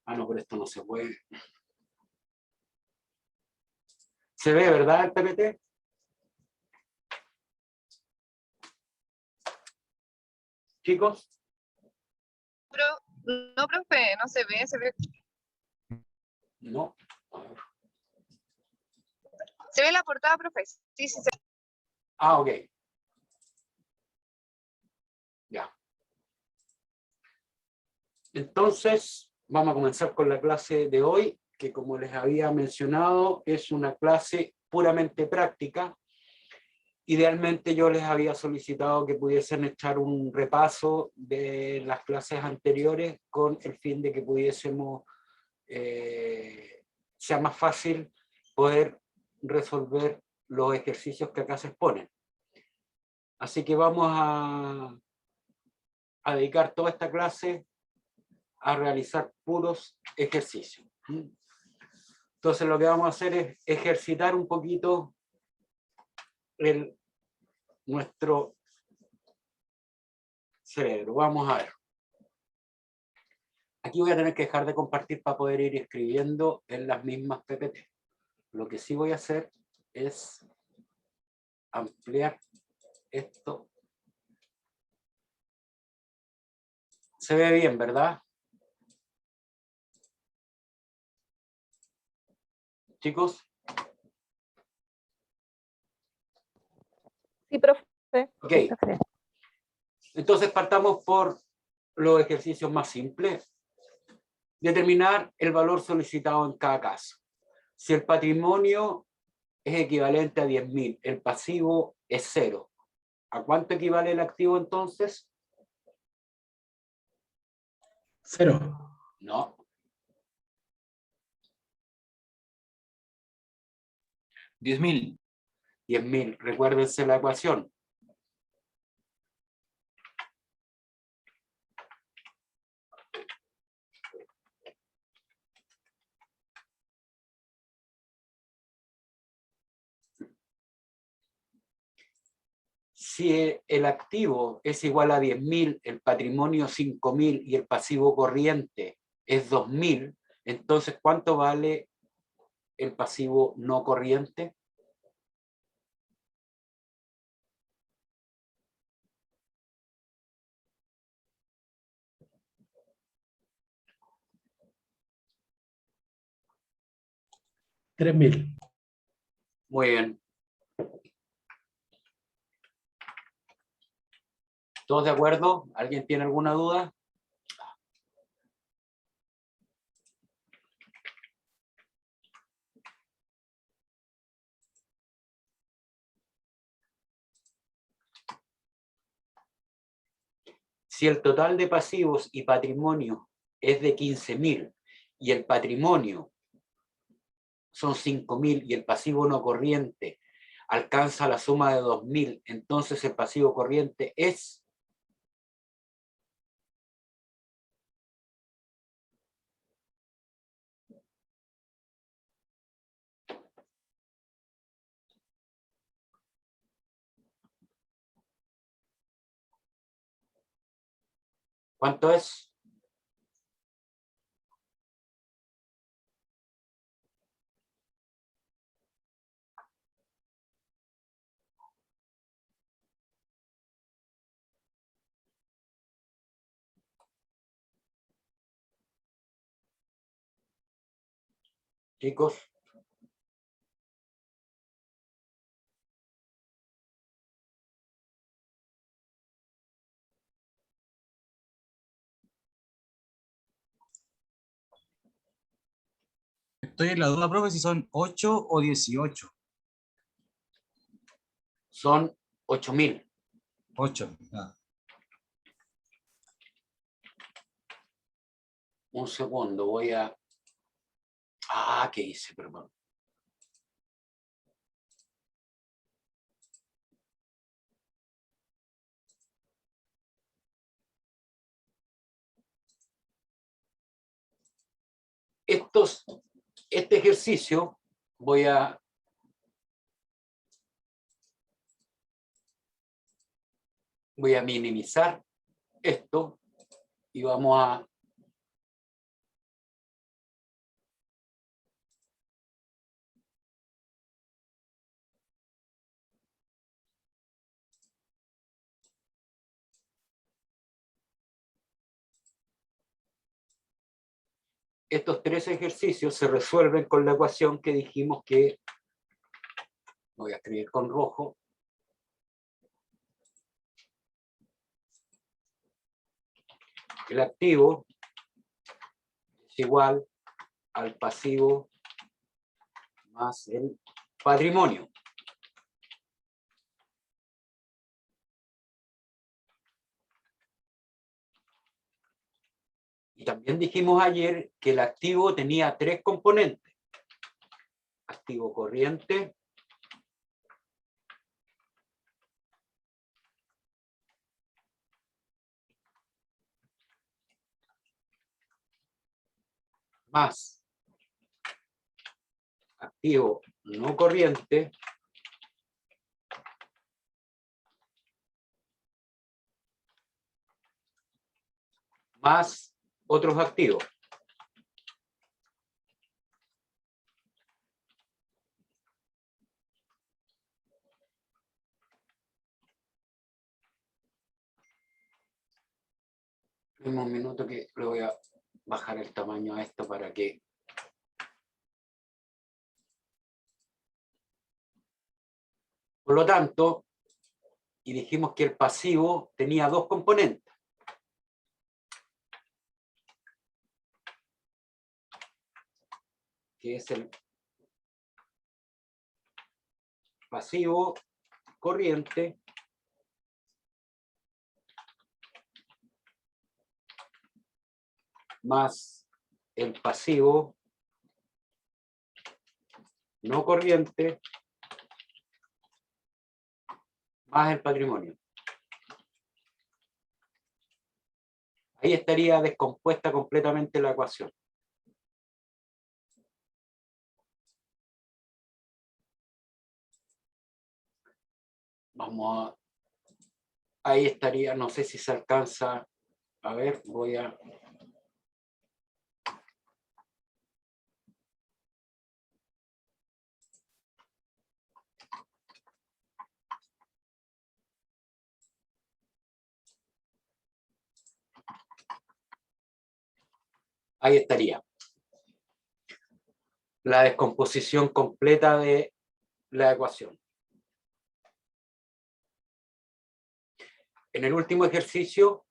Ah, no, pero esto no se puede. ¿Se ve, verdad, el PPT? Chicos. No, profe, no se ve, se ve. No. Se ve la portada, profe. Sí, sí, se ve. Ah, ok. Ya. Entonces, vamos a comenzar con la clase de hoy, que como les había mencionado, es una clase puramente práctica. Idealmente yo les había solicitado que pudiesen echar un repaso de las clases anteriores con el fin de que pudiésemos, sea más fácil poder resolver los ejercicios que acá se exponen. Así que vamos a dedicar toda esta clase a realizar puros ejercicios. Entonces lo que vamos a hacer es ejercitar un poquito nuestro cerebro. Vamos a ver. Aquí voy a tener que dejar de compartir para poder ir escribiendo en las mismas PPT. Lo que sí voy a hacer es ampliar esto. Se ve bien, ¿verdad? Chicos. Sí, profe. Ok. Entonces partamos por los ejercicios más simples. Determinar el valor solicitado en cada caso. Si el patrimonio es equivalente a 10.000, el pasivo es 0. ¿A cuánto equivale el activo entonces? 0. No. 10.000. 10.000. Recuérdense la ecuación. Si el activo es igual a 10.000, el patrimonio 5.000 y el pasivo corriente es 2.000, entonces ¿cuánto vale el pasivo no corriente? $3.000. Muy bien. ¿Todos de acuerdo? ¿Alguien tiene alguna duda? Si el total de pasivos y patrimonio es de 15.000 y el patrimonio son 5.000 y el pasivo no corriente alcanza la suma de 2.000, entonces el pasivo corriente es... ¿Cuánto es? Chicos. Estoy en la duda, profe, si son 8 o 18. Son 8.000. 8. Ah. Un segundo, voy a... Ah, ¿qué hice? Perdón. Este ejercicio voy a minimizar esto y vamos a estos 3 ejercicios se resuelven con la ecuación que dijimos que voy a escribir con rojo. El activo es igual al pasivo más el patrimonio. Y también dijimos ayer que el activo tenía 3 componentes. Activo corriente, más activo no corriente, más otros activos. Un minuto que le voy a bajar el tamaño a esto para que... Por lo tanto, y dijimos que el pasivo tenía 2 componentes. Que es el pasivo corriente más el pasivo no corriente más el patrimonio. Ahí estaría descompuesta completamente la ecuación. Vamos a... Ahí estaría, no sé si se alcanza. A ver, voy a... Ahí estaría. La descomposición completa de la ecuación. En el último ejercicio,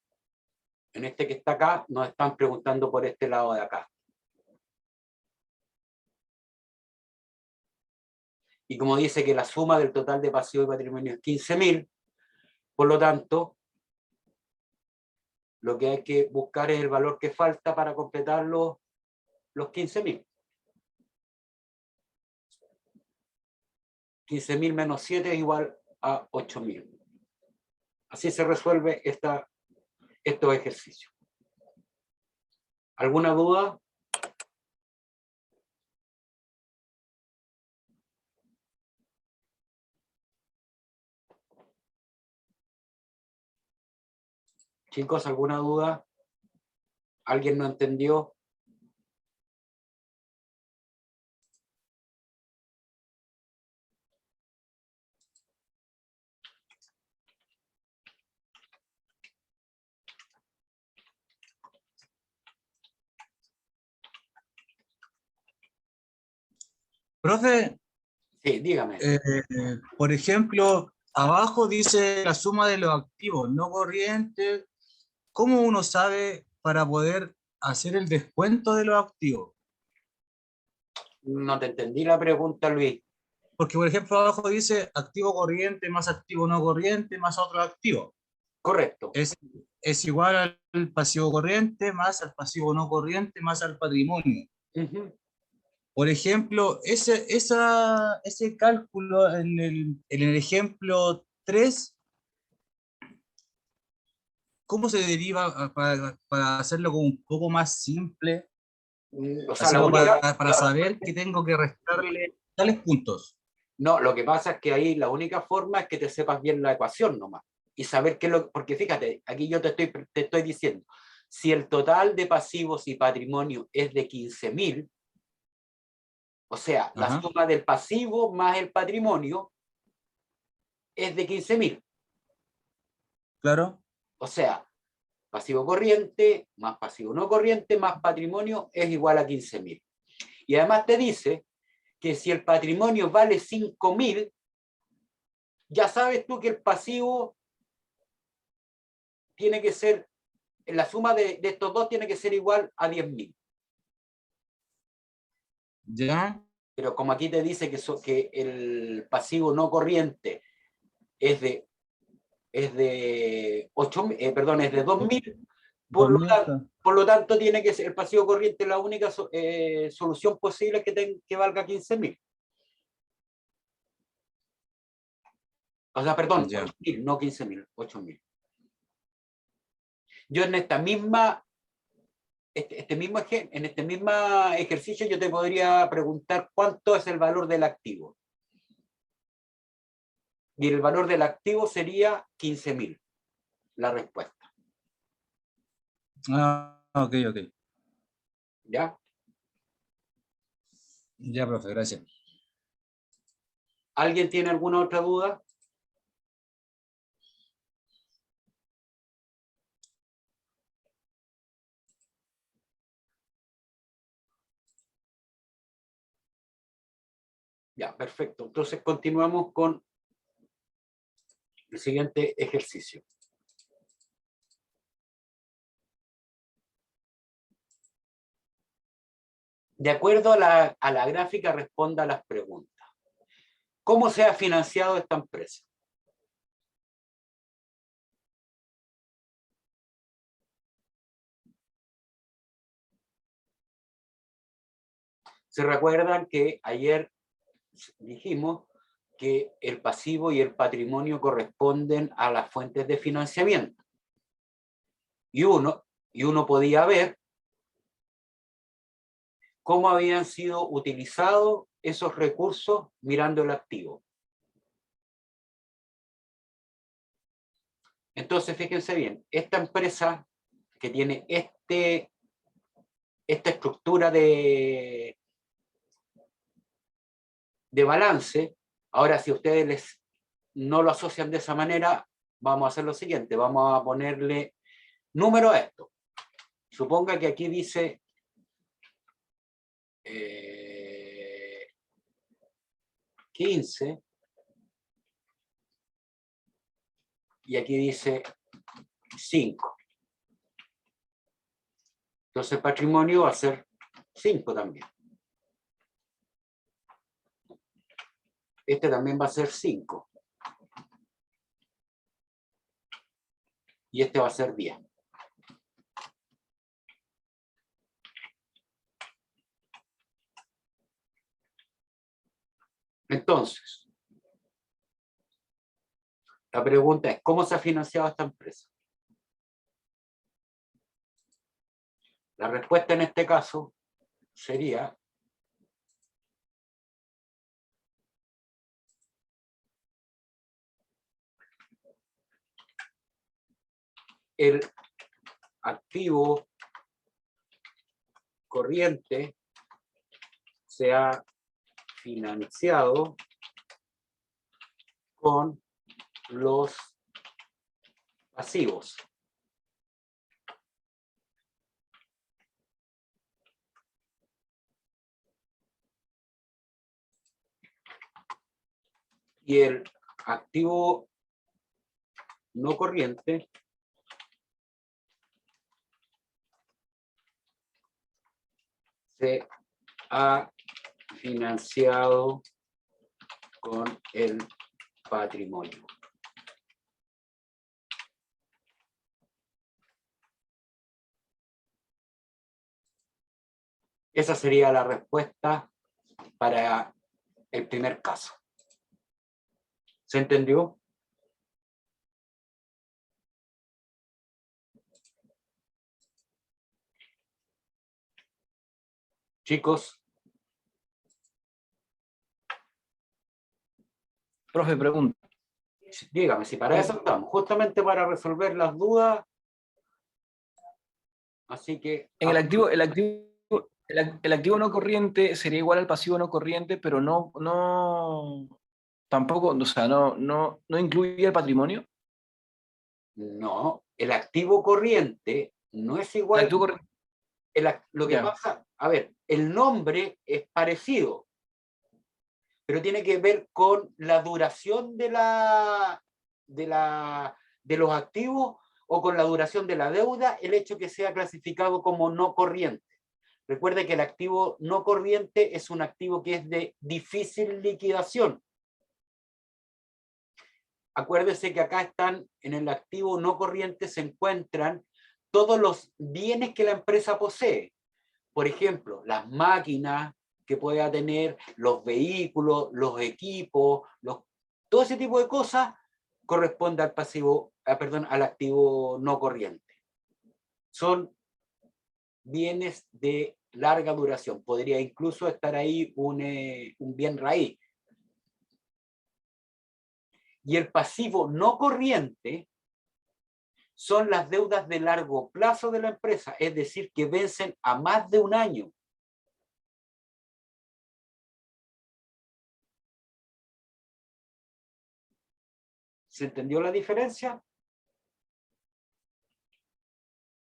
en este que está acá, nos están preguntando por este lado de acá. Y como dice que la suma del total de pasivo y patrimonio es 15.000, por lo tanto, lo que hay que buscar es el valor que falta para completar los 15.000. 15.000 menos 7 es igual a 8.000. Así se resuelve estos ejercicios. ¿Alguna duda? Chicos, ¿alguna duda? ¿Alguien no entendió? Profe, Sí, dígame. por ejemplo, abajo dice la suma de los activos no corrientes. ¿Cómo uno sabe para poder hacer el descuento de los activos? No te entendí la pregunta, Luis. Porque, por ejemplo, abajo dice activo corriente más activo no corriente más otro activo. Correcto. Es igual al pasivo corriente más al pasivo no corriente más al patrimonio. Por ejemplo, ese cálculo en el ejemplo 3, ¿cómo se deriva para hacerlo como un poco más simple? O sea, Así la como única, para saber que tengo que restarle tales puntos. no, lo que pasa es que ahí la única forma es que te sepas bien la ecuación nomás y saber qué es lo, porque fíjate, aquí yo te estoy diciendo, si el total de pasivos y patrimonio es de 15.000, o sea, la Ajá, suma del pasivo más el patrimonio es de 15.000. claro. O sea, pasivo corriente más pasivo no corriente más patrimonio es igual a 15.000. Y además te dice que si el patrimonio vale 5.000, ya sabes tú que el pasivo tiene que ser, la suma de estos dos tiene que ser igual a 10.000. Ya, Pero como aquí te dice que el pasivo no corriente es de 8, perdón, es de 2.000, por lo 2000. tanto, por lo tanto tiene que ser el pasivo corriente la única solución posible que valga 15.000. O sea, perdón, Ya. 8.000, no 15.000, 8.000. Yo en esta misma, en este mismo ejercicio yo te podría preguntar cuánto es el valor del activo. Y el valor del activo sería 15.000, la respuesta. Ah, ok, ok. ¿Ya? Ya, profe, gracias. ¿Alguien tiene alguna otra duda? Ya, perfecto. Entonces continuamos con el siguiente ejercicio. De acuerdo a la gráfica, responda a las preguntas. ¿Cómo se ha financiado esta empresa? ¿Se recuerdan que ayer dijimos que el pasivo y el patrimonio corresponden a las fuentes de financiamiento? Y uno podía ver cómo habían sido utilizados esos recursos mirando el activo. Entonces, fíjense bien, esta empresa que tiene esta estructura de balance, ahora si ustedes no lo asocian de esa manera, vamos a hacer lo siguiente, vamos a ponerle número a esto. Suponga que aquí dice 15 y aquí dice 5. Entonces el patrimonio va a ser 5 también. Este también va a ser 5. Y este va a ser 10. Entonces, la pregunta es, ¿cómo se ha financiado esta empresa? La respuesta en este caso sería el activo corriente se ha financiado con los pasivos. Y el activo no corriente se ha financiado con el patrimonio. Esa sería la respuesta para el primer caso. ¿Se entendió? Chicos. Profe, pregunta. Dígame, si para eso estamos, justamente para resolver las dudas. Así que... En el activo no corriente sería igual al pasivo no corriente, pero tampoco, o sea, no incluye el patrimonio. No, el activo corriente no es El igual. activo corriente, Lo que ya. pasa, a ver, el nombre es parecido, pero tiene que ver con la duración de los activos o con la duración de la deuda, el hecho que sea clasificado como no corriente. Recuerde que el activo no corriente es un activo que es de difícil liquidación. Acuérdese que acá están, en el activo no corriente se encuentran todos los bienes que la empresa posee. Por ejemplo, las máquinas que pueda tener, los vehículos, los equipos, todo ese tipo de cosas corresponde al pasivo, al activo no corriente. Son bienes de larga duración. Podría incluso estar ahí un bien raíz. Y el pasivo no corriente son las deudas de largo plazo de la empresa, es decir, que vencen a más de un año. ¿Se entendió la diferencia?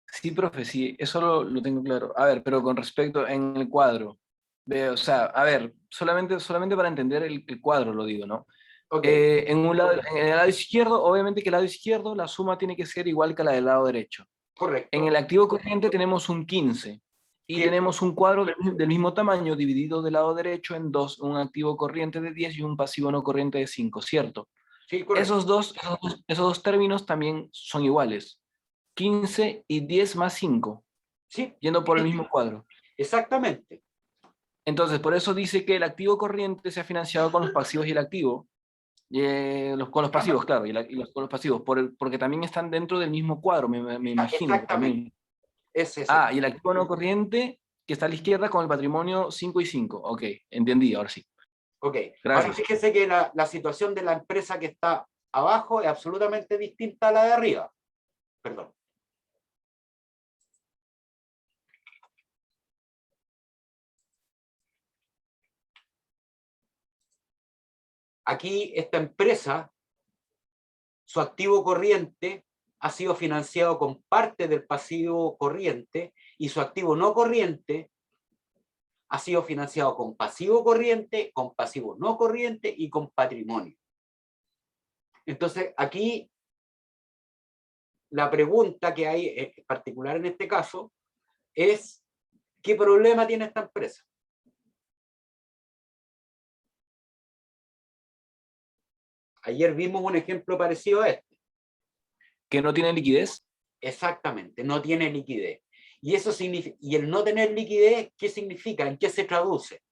Sí, profe, sí, eso lo tengo claro. A ver, pero con respecto en el cuadro, o sea, a ver, solamente para entender el cuadro lo digo, ¿no? Okay. En el lado izquierdo, obviamente que el lado izquierdo la suma tiene que ser igual que la del lado derecho. Correcto. En el activo corriente tenemos un 15 y tenemos un cuadro del mismo tamaño dividido del lado derecho en dos, un activo corriente de 10 y un pasivo no corriente de 5, ¿cierto? Sí, correcto. Esos dos términos también son iguales. 15 y 10 más 5, sí, yendo por el mismo cuadro. Exactamente. Entonces, por eso dice que el activo corriente se ha financiado con los pasivos y el activo. Con los pasivos, claro, con los pasivos, porque también están dentro del mismo cuadro, me imagino. Exactamente. También. Es ese. Y el activo no corriente, que está a la izquierda con el patrimonio 5 y 5. Ok, entendí, ahora sí. Ok. Gracias. Ahora fíjese que la situación de la empresa que está abajo es absolutamente distinta a la de arriba. Perdón. Aquí esta empresa, su activo corriente ha sido financiado con parte del pasivo corriente y su activo no corriente ha sido financiado con pasivo corriente, con pasivo no corriente y con patrimonio. Entonces, aquí la pregunta que hay, en particular en este caso, es ¿qué problema tiene esta empresa? Ayer vimos un ejemplo parecido a este. ¿Que no tiene liquidez? Exactamente, no tiene liquidez. Y eso significa, y el no tener liquidez, ¿qué significa? ¿En qué se traduce?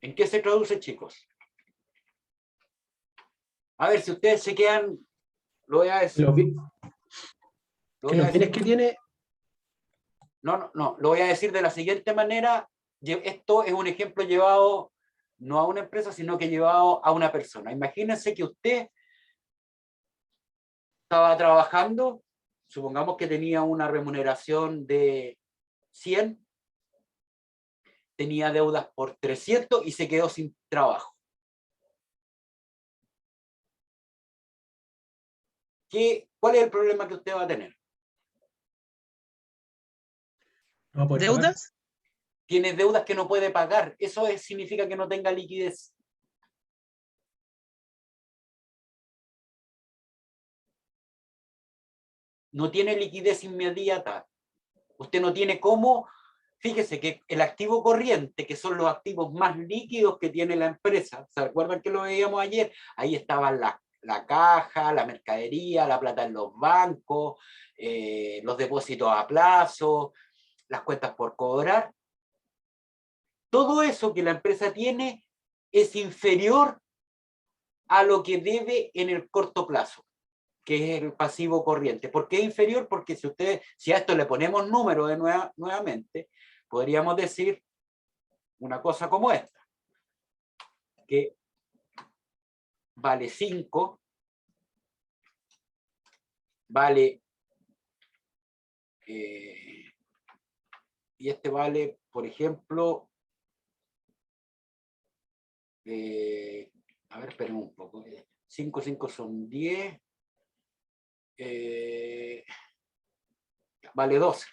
¿En qué se traduce, chicos? A ver, si ustedes se quedan, lo voy a decir. Los bienes que tiene. No, lo voy a decir de la siguiente manera. Esto es un ejemplo llevado no a una empresa, sino que llevado a una persona. Imagínense que usted estaba trabajando, supongamos que tenía una remuneración de 100, tenía deudas por 300 y se quedó sin trabajo. ¿Cuál es el problema que usted va a tener? No, pues, ¿Deudas? Tiene deudas que no puede pagar. Eso significa que no tenga liquidez. No tiene liquidez inmediata. Usted no tiene cómo. Fíjese que el activo corriente, que son los activos más líquidos que tiene la empresa, ¿se acuerdan que lo veíamos ayer? Ahí estaban la caja, la mercadería, la plata en los bancos, los depósitos a plazo, las cuentas por cobrar. Todo eso que la empresa tiene es inferior a lo que debe en el corto plazo, que es el pasivo corriente. ¿Por qué inferior? Porque si a esto le ponemos número nuevamente, podríamos decir una cosa como esta, que vale 5, vale, y este vale, por ejemplo, a ver, esperen un poco, 5, 5 son 10, vale 12.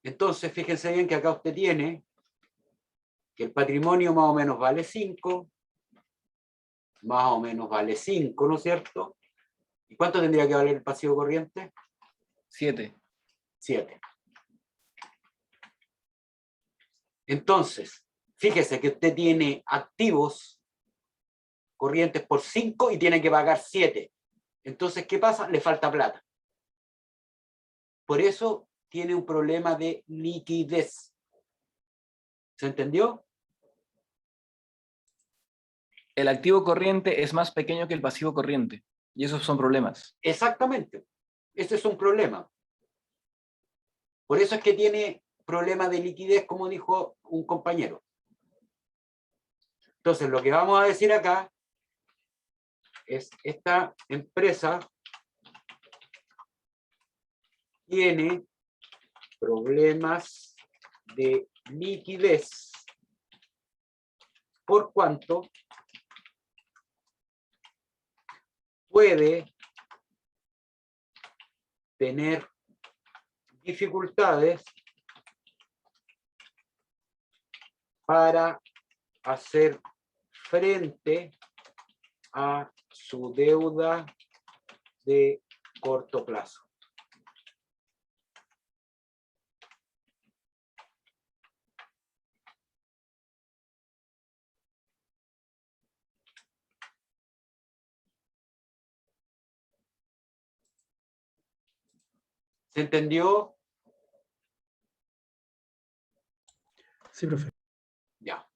Entonces, fíjense bien que acá usted tiene que el patrimonio más o menos vale 5, más o menos vale 5, ¿no es cierto? ¿Y cuánto tendría que valer el pasivo corriente? 7. 7. Entonces, fíjese que usted tiene activos corrientes por 5 y tiene que pagar 7. Entonces, ¿qué pasa? Le falta plata. Por eso tiene un problema de liquidez. ¿Se entendió? El activo corriente es más pequeño que el pasivo corriente. Y esos son problemas. Exactamente. Ese es un problema. Por eso es que tiene problema de liquidez, como dijo un compañero. Entonces, lo que vamos a decir acá es esta empresa tiene problemas de liquidez por cuanto puede tener dificultades para hacer frente a su deuda de corto plazo. ¿Se entendió? Sí, profe. Ya.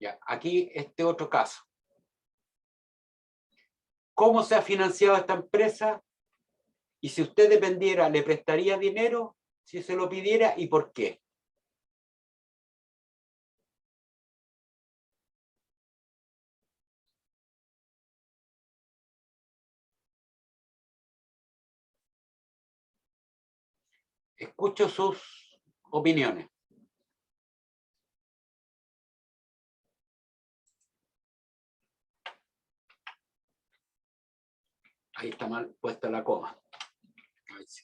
Ya, aquí este otro caso. ¿Cómo se ha financiado esta empresa? Y si usted dependiera, ¿le prestaría dinero si se lo pidiera y por qué? Escucho sus opiniones. Ahí está mal puesta la coma. Ahí sí.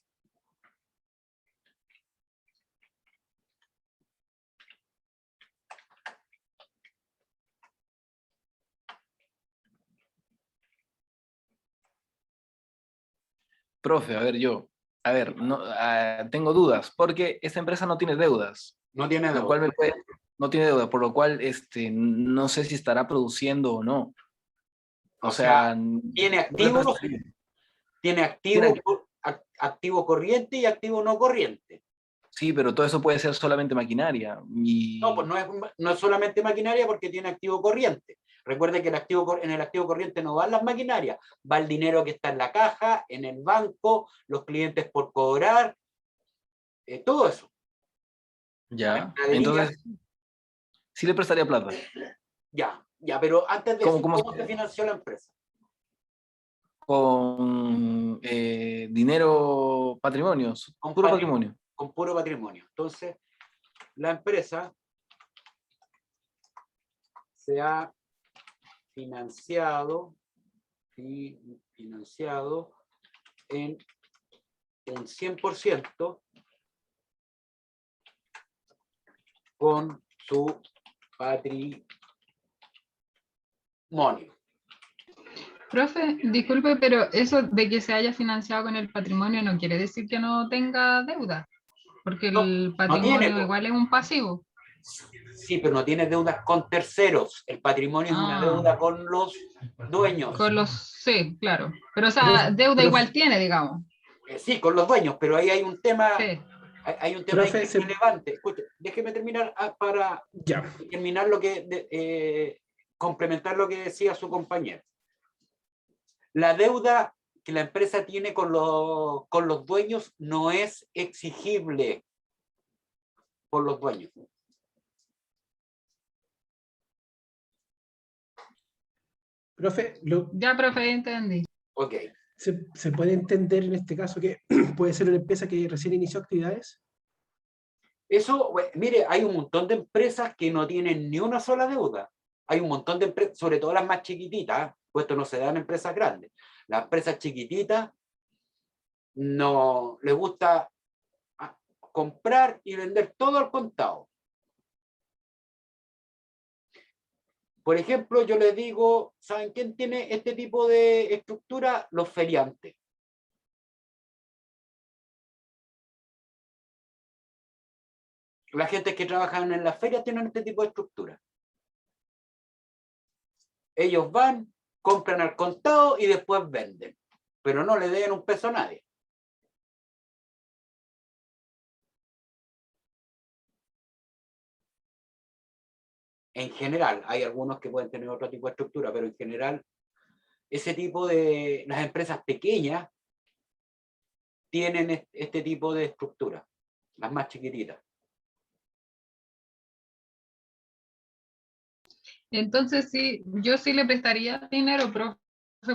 Profe, tengo dudas, porque esta empresa no tiene deudas, No tiene lo cual deuda. no tiene deuda, por lo cual no sé si estará produciendo o no. O sea, tiene activos, tiene activo corriente y activo no corriente. Sí, pero todo eso puede ser solamente maquinaria. No, pues no es solamente maquinaria porque tiene activo corriente. Recuerde que en el activo corriente no van las maquinarias, va el dinero que está en la caja, en el banco, los clientes por cobrar, todo eso. Ya, entonces sí le prestaría plata. Ya, pero antes de eso, ¿cómo se financió la empresa? Con dinero, patrimonios, puro patrimonio. Con puro patrimonio. Entonces, la empresa se ha financiado en un 100% con su patrimonio. Profe, disculpe, pero eso de que se haya financiado con el patrimonio no quiere decir que no tenga deuda, porque el patrimonio igual es un pasivo. Sí, pero no tiene deudas con terceros. El patrimonio es una deuda con los dueños. Sí, claro. Pero, o sea, deuda igual tiene, digamos. Sí, con los dueños, pero ahí hay un tema. Sí. Hay un tema ahí que Profe, es relevante. Escuche, déjeme terminar para Ya. terminar complementar lo que decía su compañero. La deuda que la empresa tiene con los dueños no es exigible por los dueños. Profe, Ya, profe, entendí. Ok. ¿se puede entender en este caso que puede ser una empresa que recién inició actividades? Eso, mire, hay un montón de empresas que no tienen ni una sola deuda. Hay un montón de empresas, sobre todo las más chiquititas, pues esto no se da en empresas grandes. Las empresas chiquititas no les gusta comprar y vender todo al contado. Por ejemplo, yo les digo, ¿saben quién tiene este tipo de estructura? Los feriantes. La gente que trabaja en las ferias tienen este tipo de estructura. Ellos van, compran al contado y después venden, pero no le deben un peso a nadie. En general, hay algunos que pueden tener otro tipo de estructura, pero en general, ese tipo de, las empresas pequeñas tienen este tipo de estructura, las más chiquititas. Entonces, sí, yo sí le prestaría dinero, profe,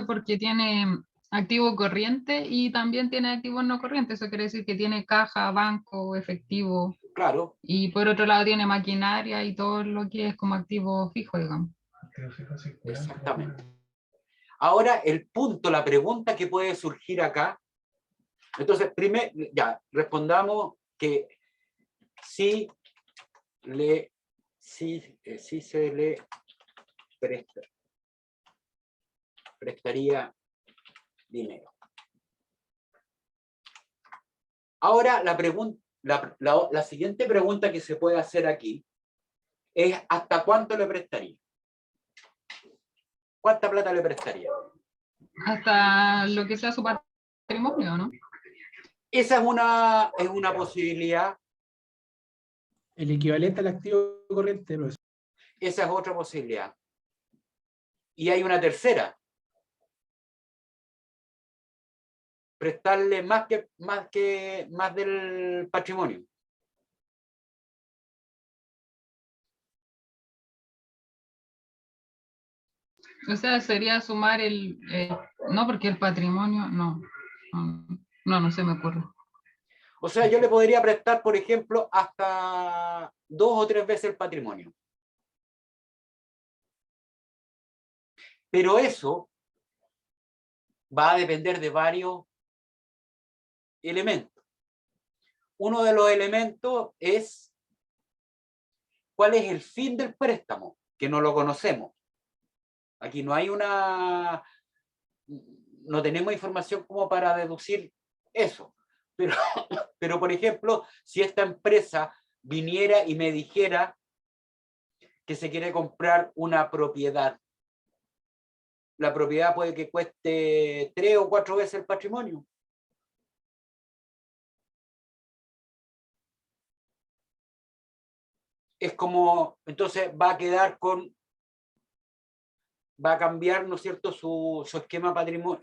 porque tiene activo corriente y también tiene activos no corrientes. Eso quiere decir que tiene caja, banco, efectivo. Claro. Y por otro lado tiene maquinaria y todo lo que es como activo fijo, digamos. Exactamente. Ahora, el punto, la pregunta que puede surgir acá. Entonces, primero, ya, respondamos que sí se le prestaría dinero. Ahora, la siguiente pregunta que se puede hacer aquí es ¿hasta cuánto le prestaría? ¿Cuánta plata le prestaría? Hasta lo que sea su patrimonio, ¿no? Esa es una posibilidad. El equivalente al activo corriente, profesor. Esa es otra posibilidad. Y hay una tercera. Prestarle más del patrimonio. O sea, sería sumar no, porque el patrimonio, no se me ocurre. O sea, yo le podría prestar, por ejemplo, hasta 2 o 3 veces el patrimonio. Pero eso va a depender de varios elementos. Uno de los elementos es cuál es el fin del préstamo, que no lo conocemos. Aquí no hay no tenemos información como para deducir eso. Pero por ejemplo, si esta empresa viniera y me dijera que se quiere comprar una propiedad, la propiedad puede que cueste 3 o 4 veces el patrimonio. Es como, entonces va a cambiar, ¿no es cierto?, su esquema patrimonio,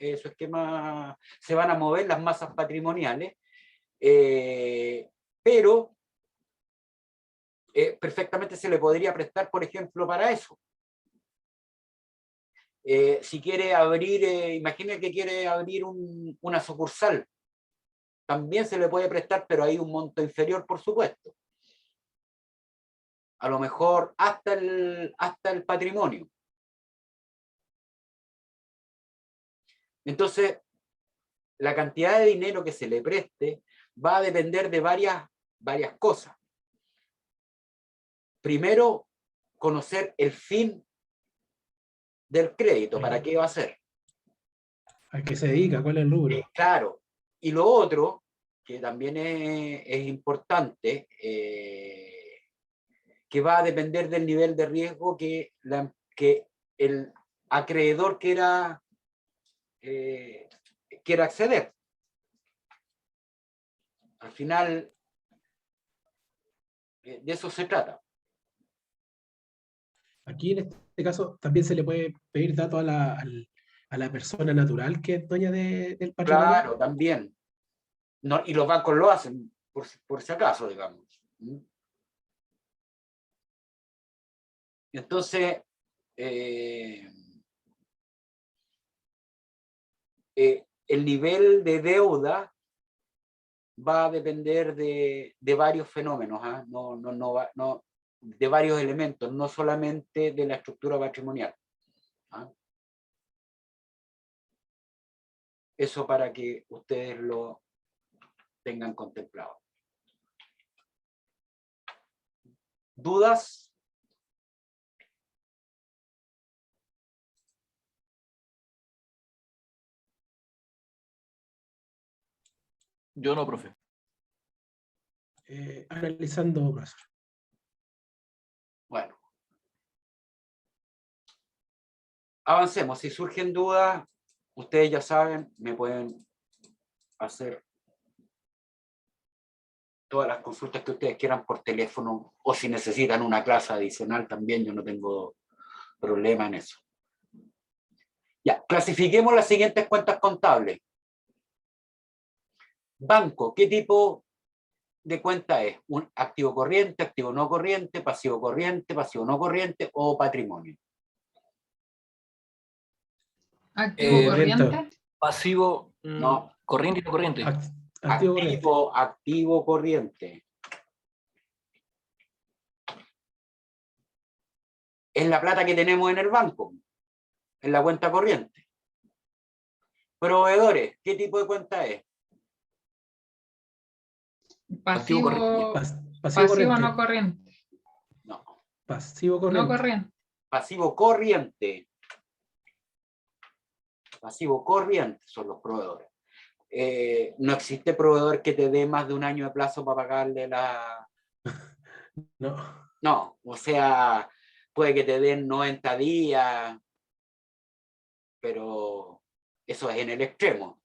se van a mover las masas patrimoniales, pero perfectamente se le podría prestar, por ejemplo, para eso. Si quiere abrir, imagine que quiere abrir una sucursal, también se le puede prestar, pero hay un monto inferior, por supuesto. A lo mejor hasta el patrimonio. Entonces, la cantidad de dinero que se le preste va a depender de varias cosas. Primero, conocer el fin del crédito, ¿para qué va a ser? ¿A qué se dedica? ¿Cuál es el rubro? Claro. Y lo otro, que también es importante, que va a depender del nivel de riesgo que el acreedor quiera acceder. Al final, De eso se trata. Aquí en este caso también se le puede pedir datos a la persona natural que es dueña del patrimonio. Claro, también. No, y los bancos lo hacen, por si acaso, digamos. Entonces, el nivel de deuda va a depender de varios fenómenos, ¿ah? No, de varios elementos, no solamente de la estructura patrimonial. ¿Ah? Eso para que ustedes lo tengan contemplado. ¿Dudas? Yo no, profe. Analizando, profesor. Bueno. Avancemos. Si surgen dudas, ustedes ya saben, me pueden hacer todas las consultas que ustedes quieran por teléfono, o si necesitan una clase adicional también, yo no tengo problema en eso. Ya, clasifiquemos las siguientes cuentas contables. Banco, ¿qué tipo de cuenta es? ¿Un activo corriente, activo no corriente, pasivo no corriente o patrimonio? Activo corriente. Pasivo, No. corriente y no corriente. Activo corriente. Activo corriente. Es la plata que tenemos en el banco, en la cuenta corriente. Proveedores, ¿qué tipo de cuenta es? Pasivo, Pasivo corriente. no corriente. No. Pasivo corriente. No corriente. Pasivo corriente. Pasivo corriente son los proveedores. No existe proveedor que te dé más de un año de plazo para pagarle la... No. No, o sea, puede que te den 90 días, pero eso es en el extremo.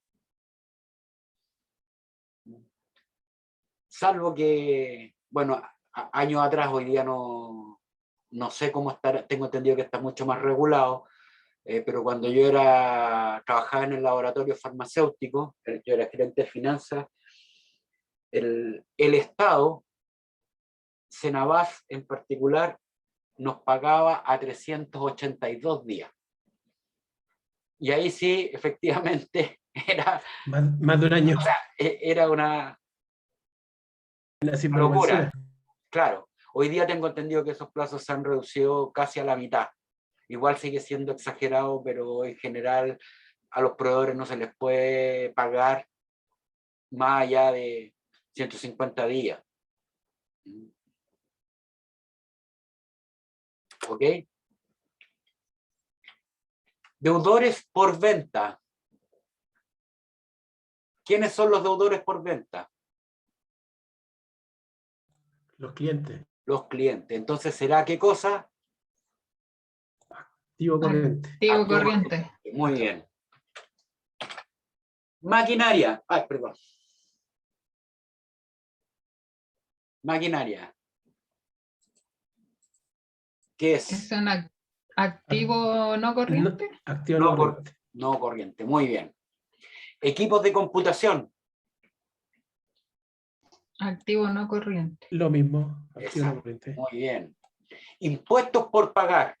Salvo que, bueno, años atrás, hoy día no sé cómo estar, tengo entendido que está mucho más regulado, pero cuando yo trabajaba en el laboratorio farmacéutico, yo era gerente de finanzas, el Estado, Senabas en particular, nos pagaba a 382 días. Y ahí sí, efectivamente, era... Más de un año. O sea, era una locura. Claro, hoy día tengo entendido que esos plazos se han reducido casi a la mitad. Igual sigue siendo exagerado, pero en general a los proveedores no se les puede pagar más allá de 150 días. ¿Ok? Deudores por venta. ¿Quiénes son los deudores por venta? Los clientes. Los clientes. Entonces, ¿será qué cosa? Activo corriente. Activo corriente. Muy bien. Maquinaria. Ay, perdón. Maquinaria. ¿Qué es? ¿Es un activo no corriente? Activo no corriente. No corriente. Muy bien. Equipos de computación. Activo no corriente. Lo mismo. Activo Exacto. no corriente. Muy bien. Impuestos por pagar.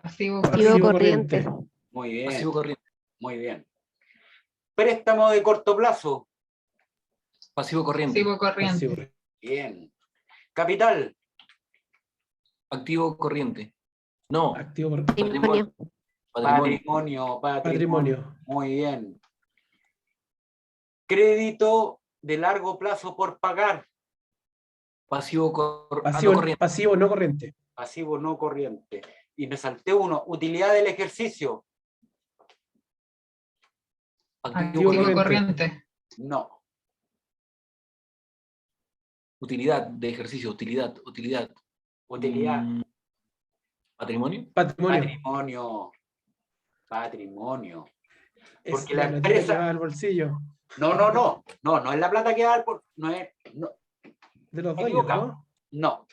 Pasivo corriente. Muy bien. Pasivo corriente. Muy bien. Préstamo de corto plazo. Pasivo corriente. Pasivo corriente. Pasivo. Bien. Capital. Activo corriente. No. Activo corriente. Patrimonio. Patrimonio. Muy bien. Crédito de largo plazo por pagar. Pasivo Pasivo, no corriente. pasivo no corriente. Pasivo no corriente. Y me salté uno. Utilidad del ejercicio. Activo corriente. No. Utilidad de ejercicio. Utilidad. Utilidad. Patrimonio. Patrimonio. Patrimonio. Es Porque la platita empresa... que va al bolsillo. No es la plata que da, no es... No. de los ¿Me dueños, equivoco? ¿no? No.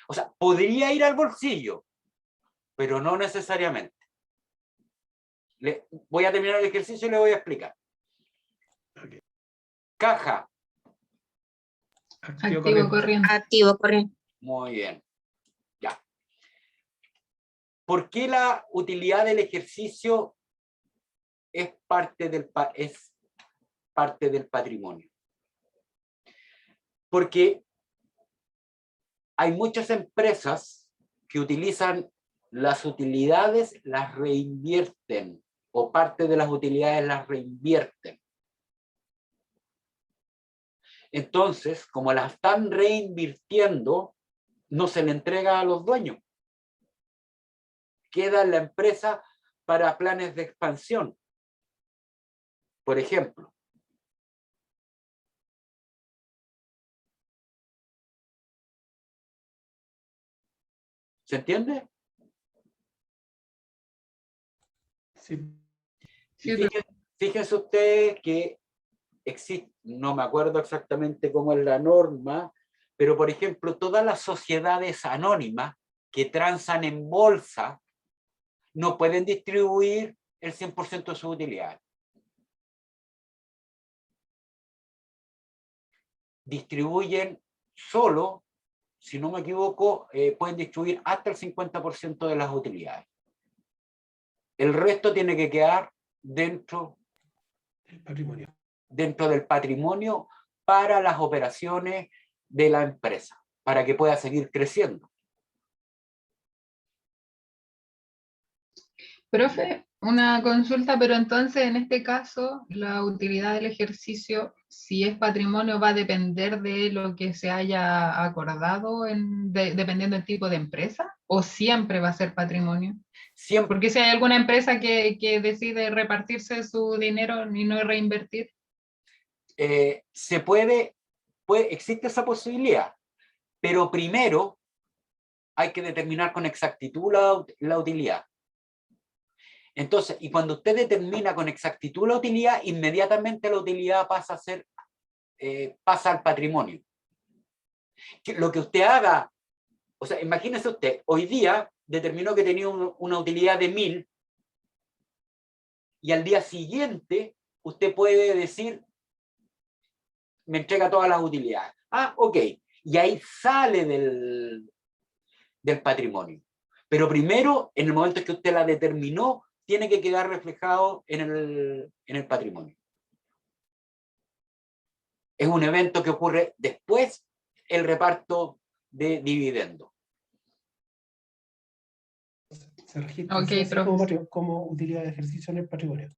O sea, podría ir al bolsillo, pero no necesariamente. Voy a terminar el ejercicio y le voy a explicar. Ok. Caja. Activo Activo corriente. corriente. Activo corriente. Muy bien. Ya. ¿Por qué la utilidad del ejercicio es parte del patrimonio? Porque hay muchas empresas que utilizan las utilidades, las reinvierten, o parte de las utilidades las reinvierten. Entonces, como las están reinvirtiendo, no se le entrega a los dueños. Queda en la empresa para planes de expansión. Por ejemplo, ¿se entiende? Sí. Sí, Fíjense ustedes que existe, no me acuerdo exactamente cómo es la norma, pero por ejemplo, todas las sociedades anónimas que transan en bolsa no pueden distribuir el 100% de sus utilidades. Distribuyen solo, si no me equivoco, pueden distribuir hasta el 50% de las utilidades. El resto tiene que quedar dentro El patrimonio. del patrimonio para las operaciones de la empresa, para que pueda seguir creciendo. profe, una consulta, pero entonces en este caso la utilidad del ejercicio, si es patrimonio, va a depender de lo que se haya acordado dependiendo del tipo de empresa, o siempre va a ser patrimonio. Siempre, Porque si hay alguna empresa que decide repartirse su dinero y no reinvertir. existe esa posibilidad, pero primero hay que determinar con exactitud la utilidad. Entonces, y cuando usted determina con exactitud la utilidad, inmediatamente la utilidad pasa a ser, pasa al patrimonio. Lo que usted haga, o sea, imagínese usted, hoy día determinó que tenía una utilidad de 1000 y al día siguiente usted puede decir, me entrega todas las utilidades. Ah, ok. Y ahí sale del patrimonio. Pero primero, en el momento en que usted la determinó, tiene que quedar reflejado en el patrimonio. Es un evento que ocurre después el reparto de dividendos. Se registra Ok, sí o sí profe. como utilidad de ejercicio en el patrimonio.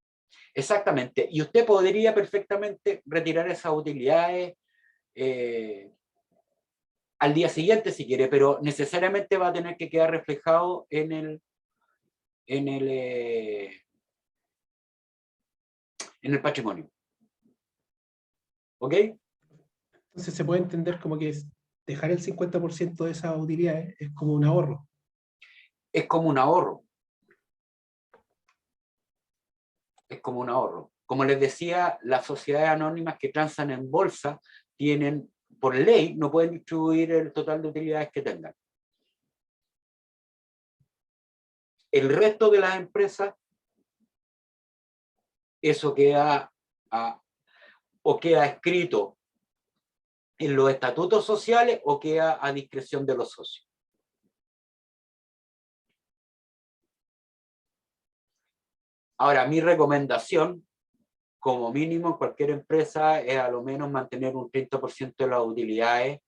Exactamente. Y usted podría perfectamente retirar esas utilidades al día siguiente si quiere, pero necesariamente va a tener que quedar reflejado en el patrimonio. ¿Ok? Entonces se puede entender como que dejar el 50% de esas utilidades es como un ahorro. Es como un ahorro. Es como un ahorro. Como les decía, las sociedades anónimas que transan en bolsa tienen, por ley, no pueden distribuir el total de utilidades que tengan. El resto de las empresas, eso queda o queda escrito en los estatutos sociales o queda a discreción de los socios. Ahora, mi recomendación, como mínimo en cualquier empresa, es a lo menos mantener un 30% de las utilidades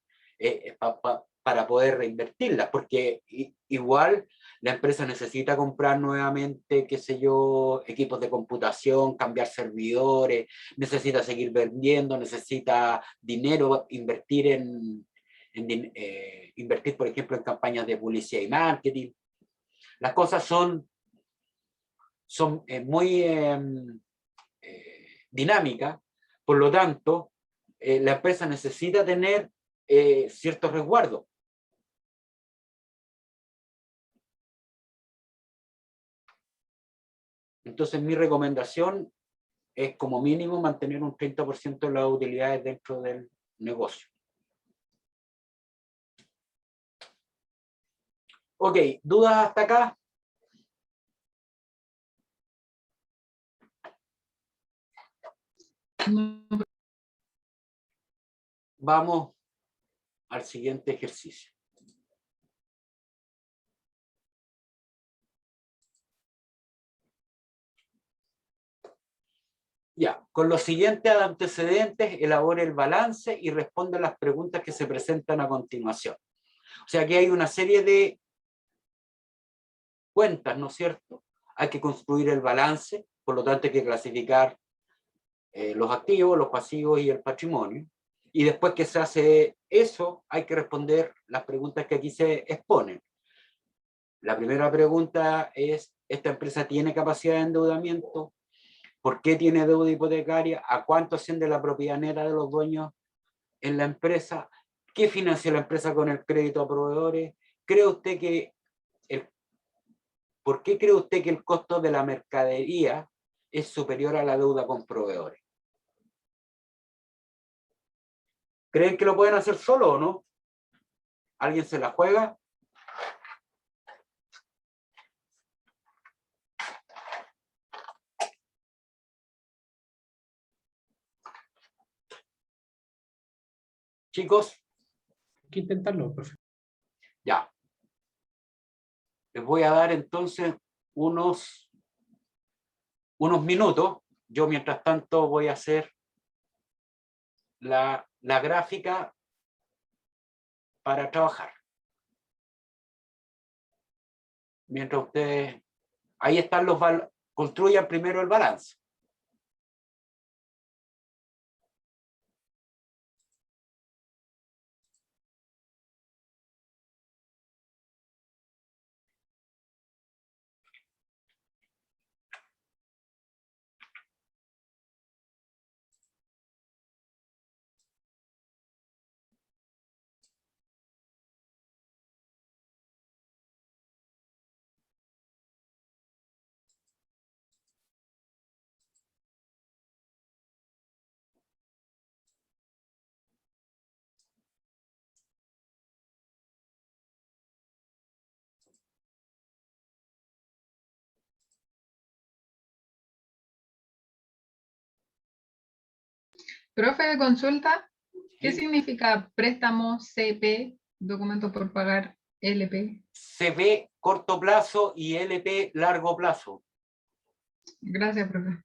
para poder reinvertirlas, porque igual la empresa necesita comprar nuevamente, qué sé yo, equipos de computación, cambiar servidores, necesita seguir vendiendo, necesita dinero, invertir invertir, por ejemplo, en campañas de publicidad y marketing. Las cosas son muy dinámicas, por lo tanto, la empresa necesita tener ciertos resguardos. Entonces, mi recomendación es como mínimo mantener un 30% de las utilidades dentro del negocio. Ok, ¿dudas hasta acá? No, Vamos al siguiente ejercicio. Ya, con los siguientes antecedentes, elabore el balance y responda a las preguntas que se presentan a continuación. O sea, aquí hay una serie de cuentas, ¿no es cierto? Hay que construir el balance, por lo tanto hay que clasificar los activos, los pasivos y el patrimonio. Y después que se hace eso, hay que responder las preguntas que aquí se exponen. La primera pregunta es, ¿esta empresa tiene capacidad de endeudamiento? ¿Por qué tiene deuda hipotecaria? ¿A cuánto asciende la propiedad neta de los dueños en la empresa? ¿Qué financia la empresa con el crédito a proveedores? ¿Cree usted que ¿Por qué cree usted que el costo de la mercadería es superior a la deuda con proveedores? ¿Creen que lo pueden hacer solo o no? ¿Alguien se la juega? Chicos, Hay que intentarlo, profe. ya. Les voy a dar entonces unos minutos. Yo, mientras tanto, voy a hacer la gráfica para trabajar. Mientras ustedes... Ahí están los valores. Construyan primero el balance. profe de consulta, ¿qué ¿Sí? significa préstamo CP, documento por pagar LP? CP corto plazo y LP largo plazo. Gracias, profe.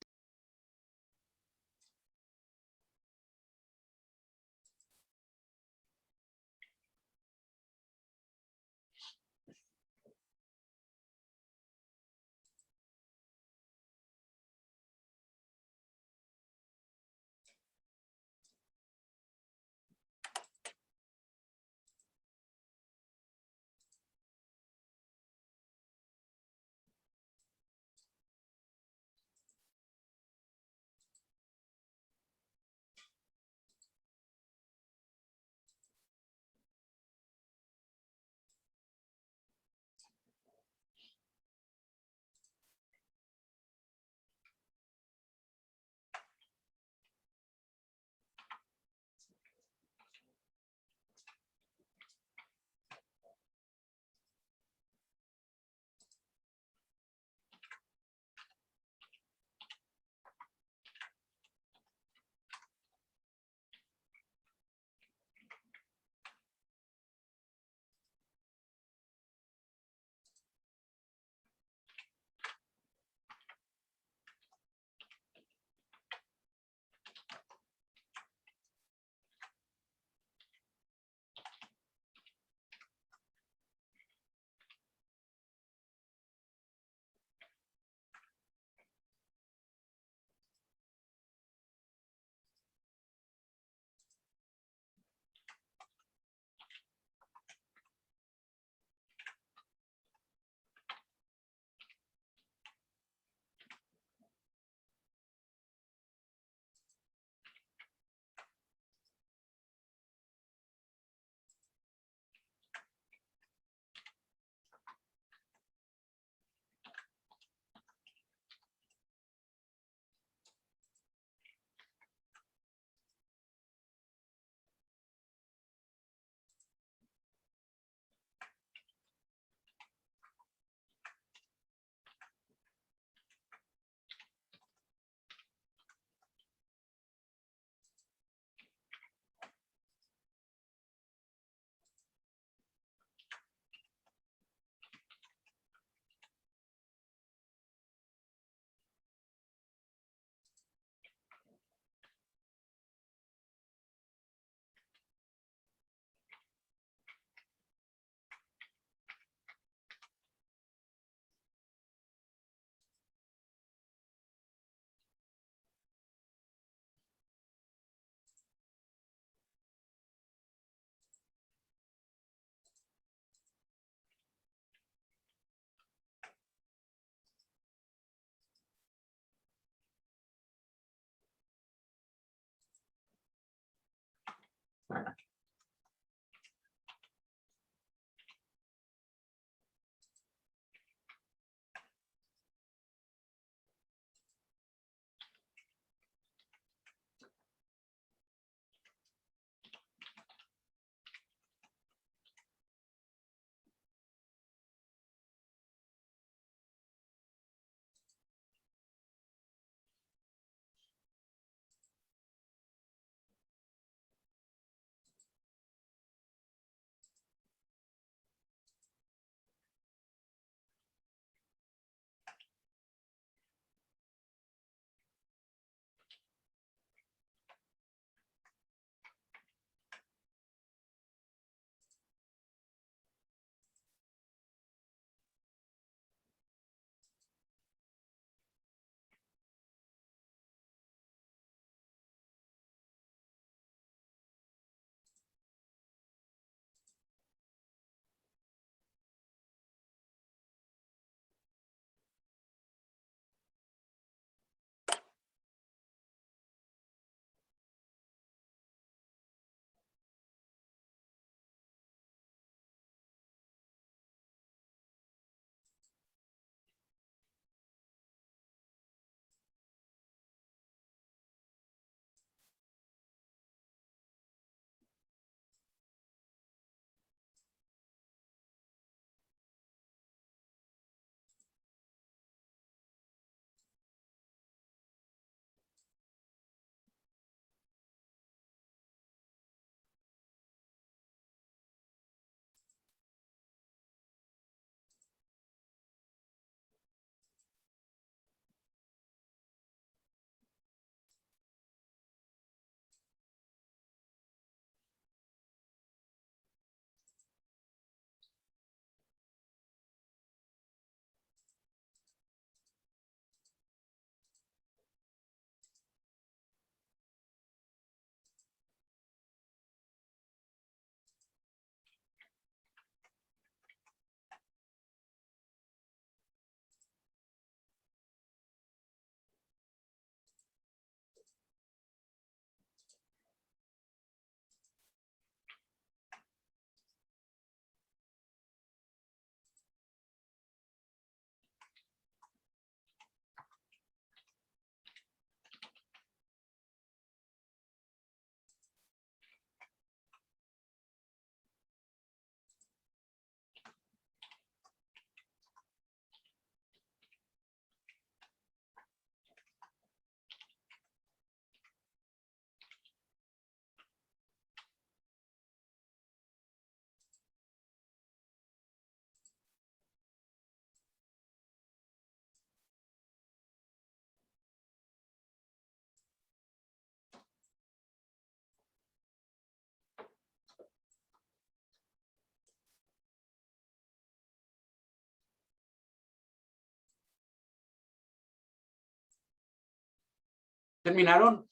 ¿Terminaron?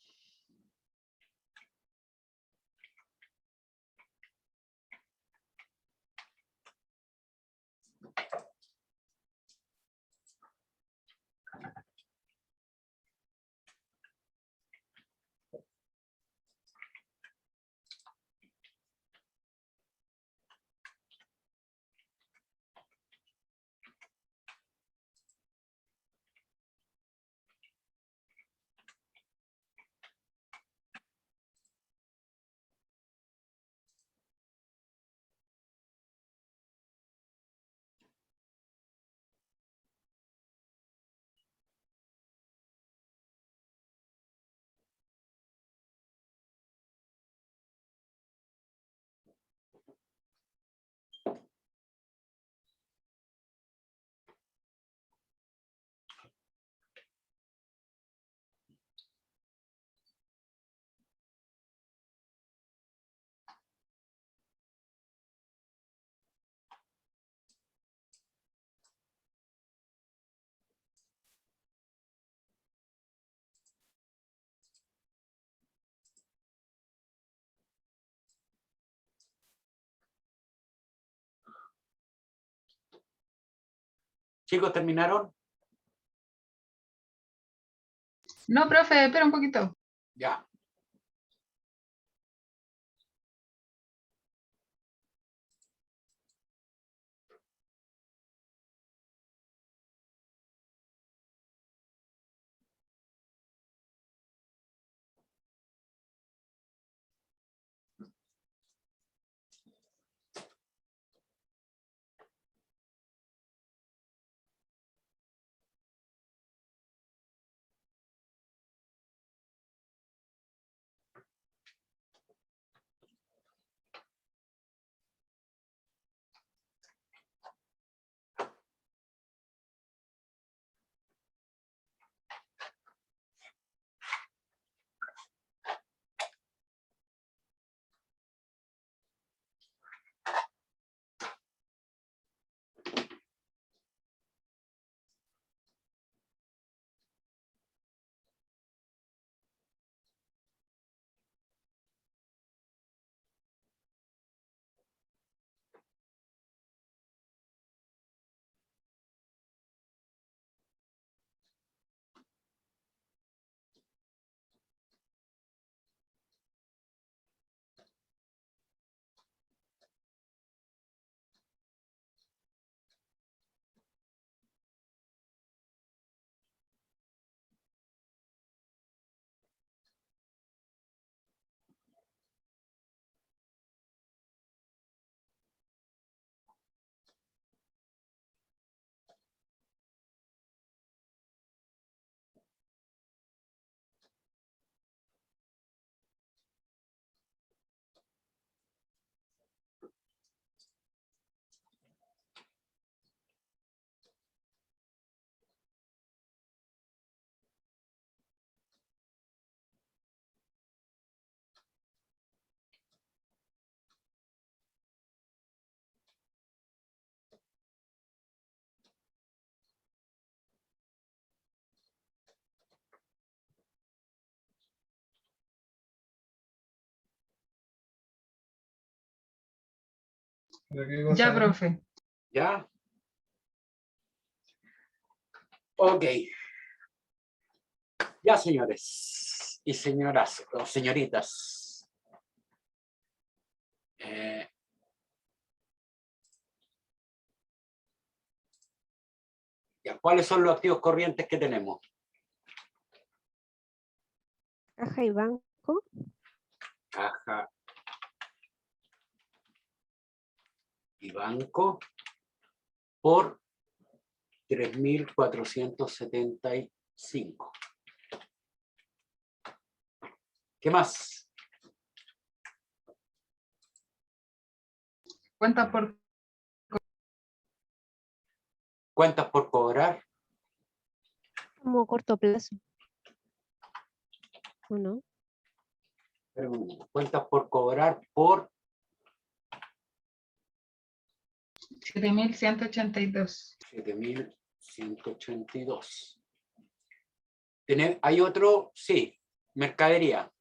Chicos, ¿terminaron? No, profe, espera un poquito. Ya. Ya, profe. ¿Ya? Ok. Ya, señores y señoras o señoritas. Ya, ¿cuáles son los activos corrientes que tenemos? Caja y banco. Caja y banco por 3.475. ¿Qué más? Cuenta por Cuentas por cobrar. Como corto plazo. ¿O no? Cuentas por cobrar por 7.182. 7.182. ¿Hay otro? Sí. Mercadería.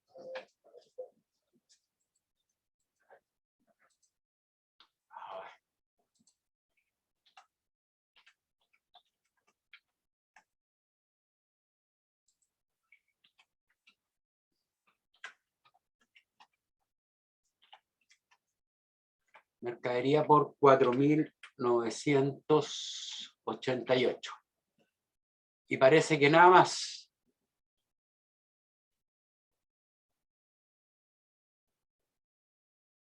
Mercadería por 4.988. Y parece que nada más.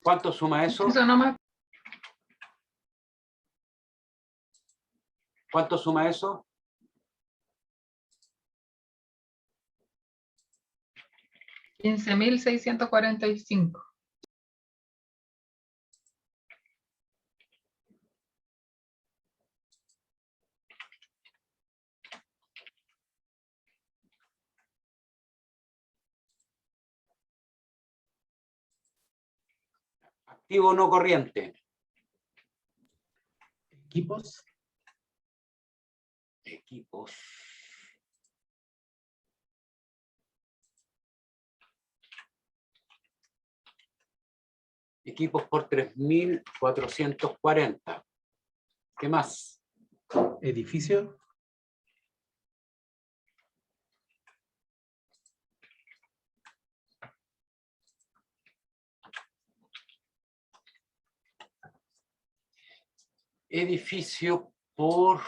¿Cuánto suma eso? Eso nomás. ¿Cuánto suma eso? $15.645. Activo no corriente. Equipos. Equipos. Equipos por 3.440. ¿Qué más? Edificio. Edificio por...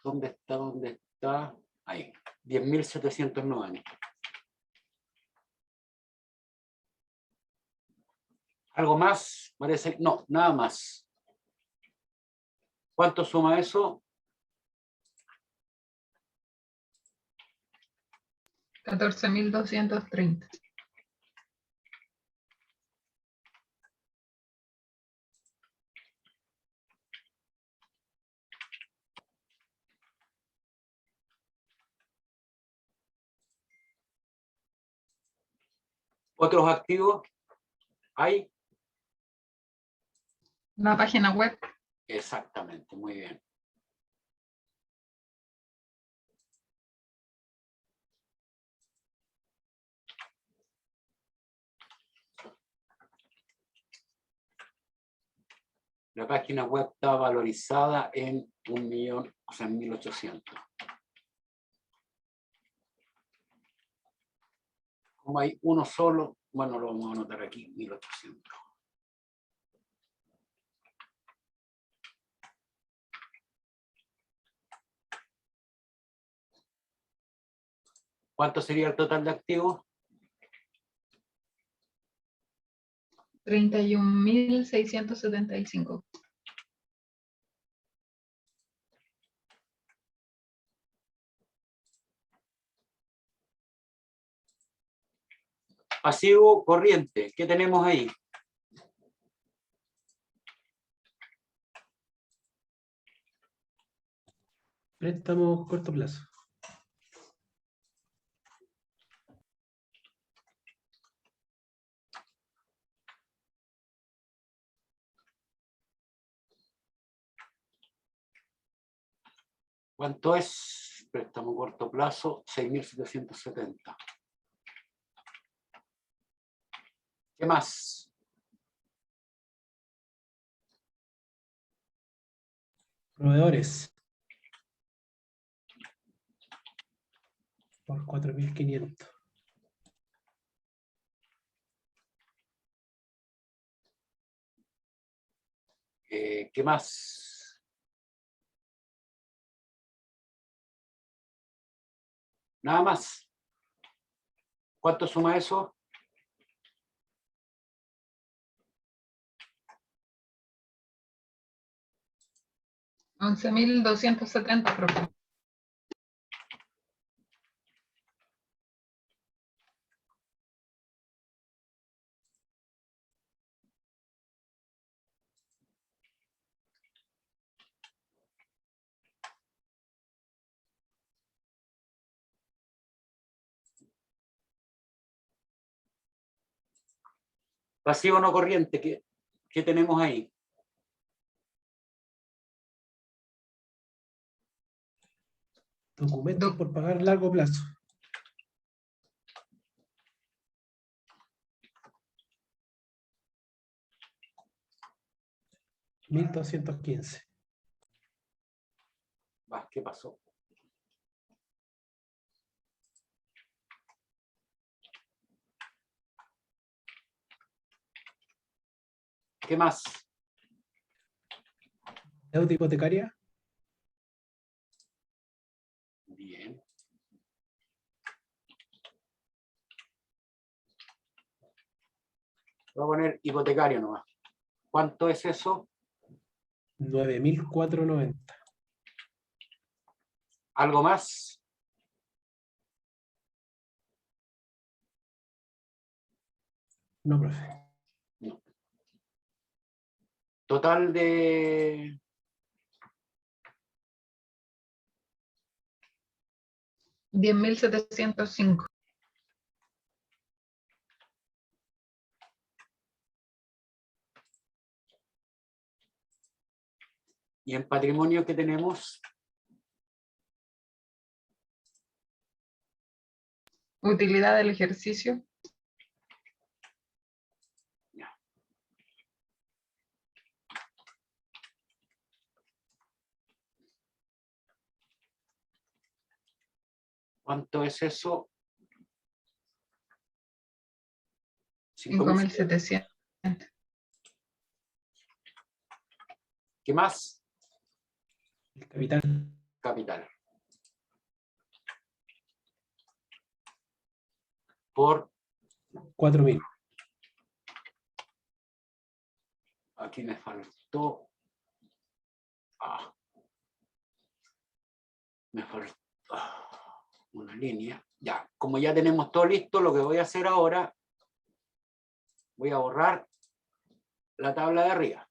¿Dónde está? ¿Dónde está? Ahí. 10.790. ¿Algo más? Parece. No, nada más. ¿Cuánto suma eso? 14.230. ¿Otros activos? ¿Hay? La página web. Exactamente, muy bien. La página web está valorizada en 1.000.000, o sea, en 1.800. Como hay uno solo, bueno, lo vamos a anotar aquí, 1.800. ¿Cuánto sería el total de activos? 31.675. Pasivo corriente, ¿qué tenemos ahí? Préstamos corto plazo. ¿Cuánto es? Préstamo corto plazo, 6.770. ¿Qué más? Proveedores. Por 4.500. ¿Qué más? Nada más. ¿Cuánto suma eso? $11.270, profe. Pasivo no corriente, ¿qué tenemos ahí? Documentos por pagar a largo plazo. $1.215. ¿Qué pasó? ¿Qué más? Deuda hipotecaria. Bien. Voy a poner hipotecario nomás. ¿Cuánto es eso? 9.490. ¿Algo más? No, profe. No. Total de... $10.705. ¿Y en patrimonio qué tenemos? Utilidad del ejercicio. ¿Cuánto es eso? 5.700. ¿Qué más? El capital. Capital. Por 4.000. aquí me faltó. Me faltó una línea. Ya, como ya tenemos todo listo, lo que voy a hacer ahora, voy a borrar la tabla de arriba.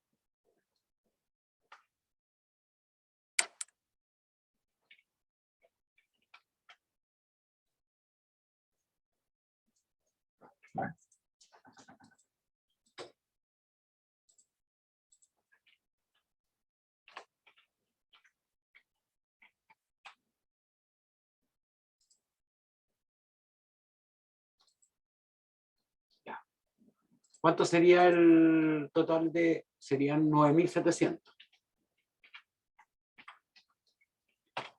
¿Cuánto sería el total de? Serían 9.700.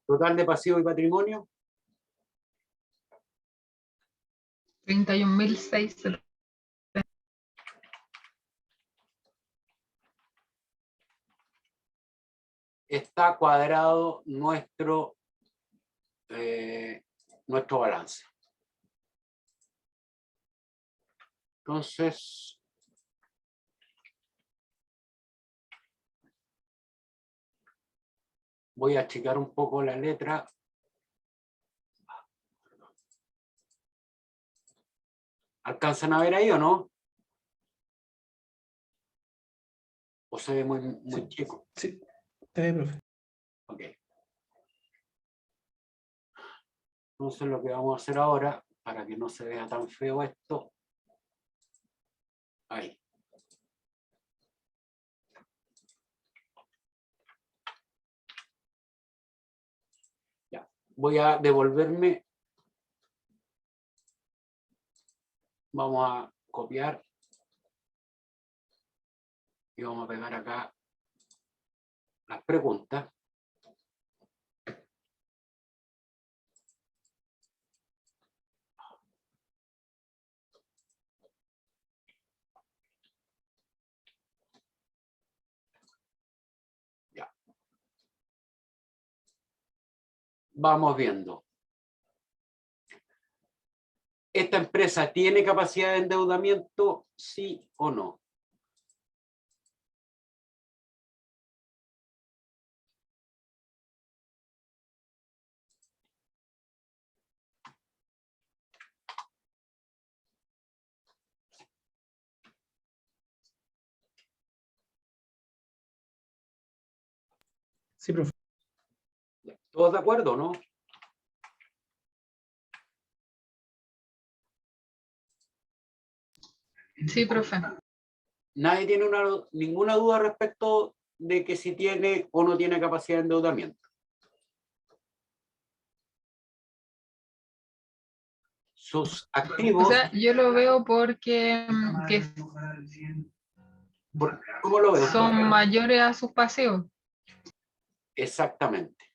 Total de pasivo y patrimonio. 31.670. Está cuadrado nuestro balance. Entonces, voy a achicar un poco la letra. ¿Alcanzan a ver ahí o no? ¿O se ve muy chico? Sí, está bien, profe. Ok. Entonces lo que vamos a hacer ahora, para que no se vea tan feo esto, ahí. Ya, voy a devolverme. Vamos a copiar. Y vamos a pegar acá las preguntas. vamos viendo. ¿Esta empresa tiene capacidad de endeudamiento, sí o no? Sí, profe. ¿Todos de acuerdo, no? Sí, profe. Nadie tiene ninguna duda respecto de que si tiene o no tiene capacidad de endeudamiento. Sus activos. O sea, yo lo veo porque que ¿Cómo lo ves? son mayores a sus pasivos. Exactamente.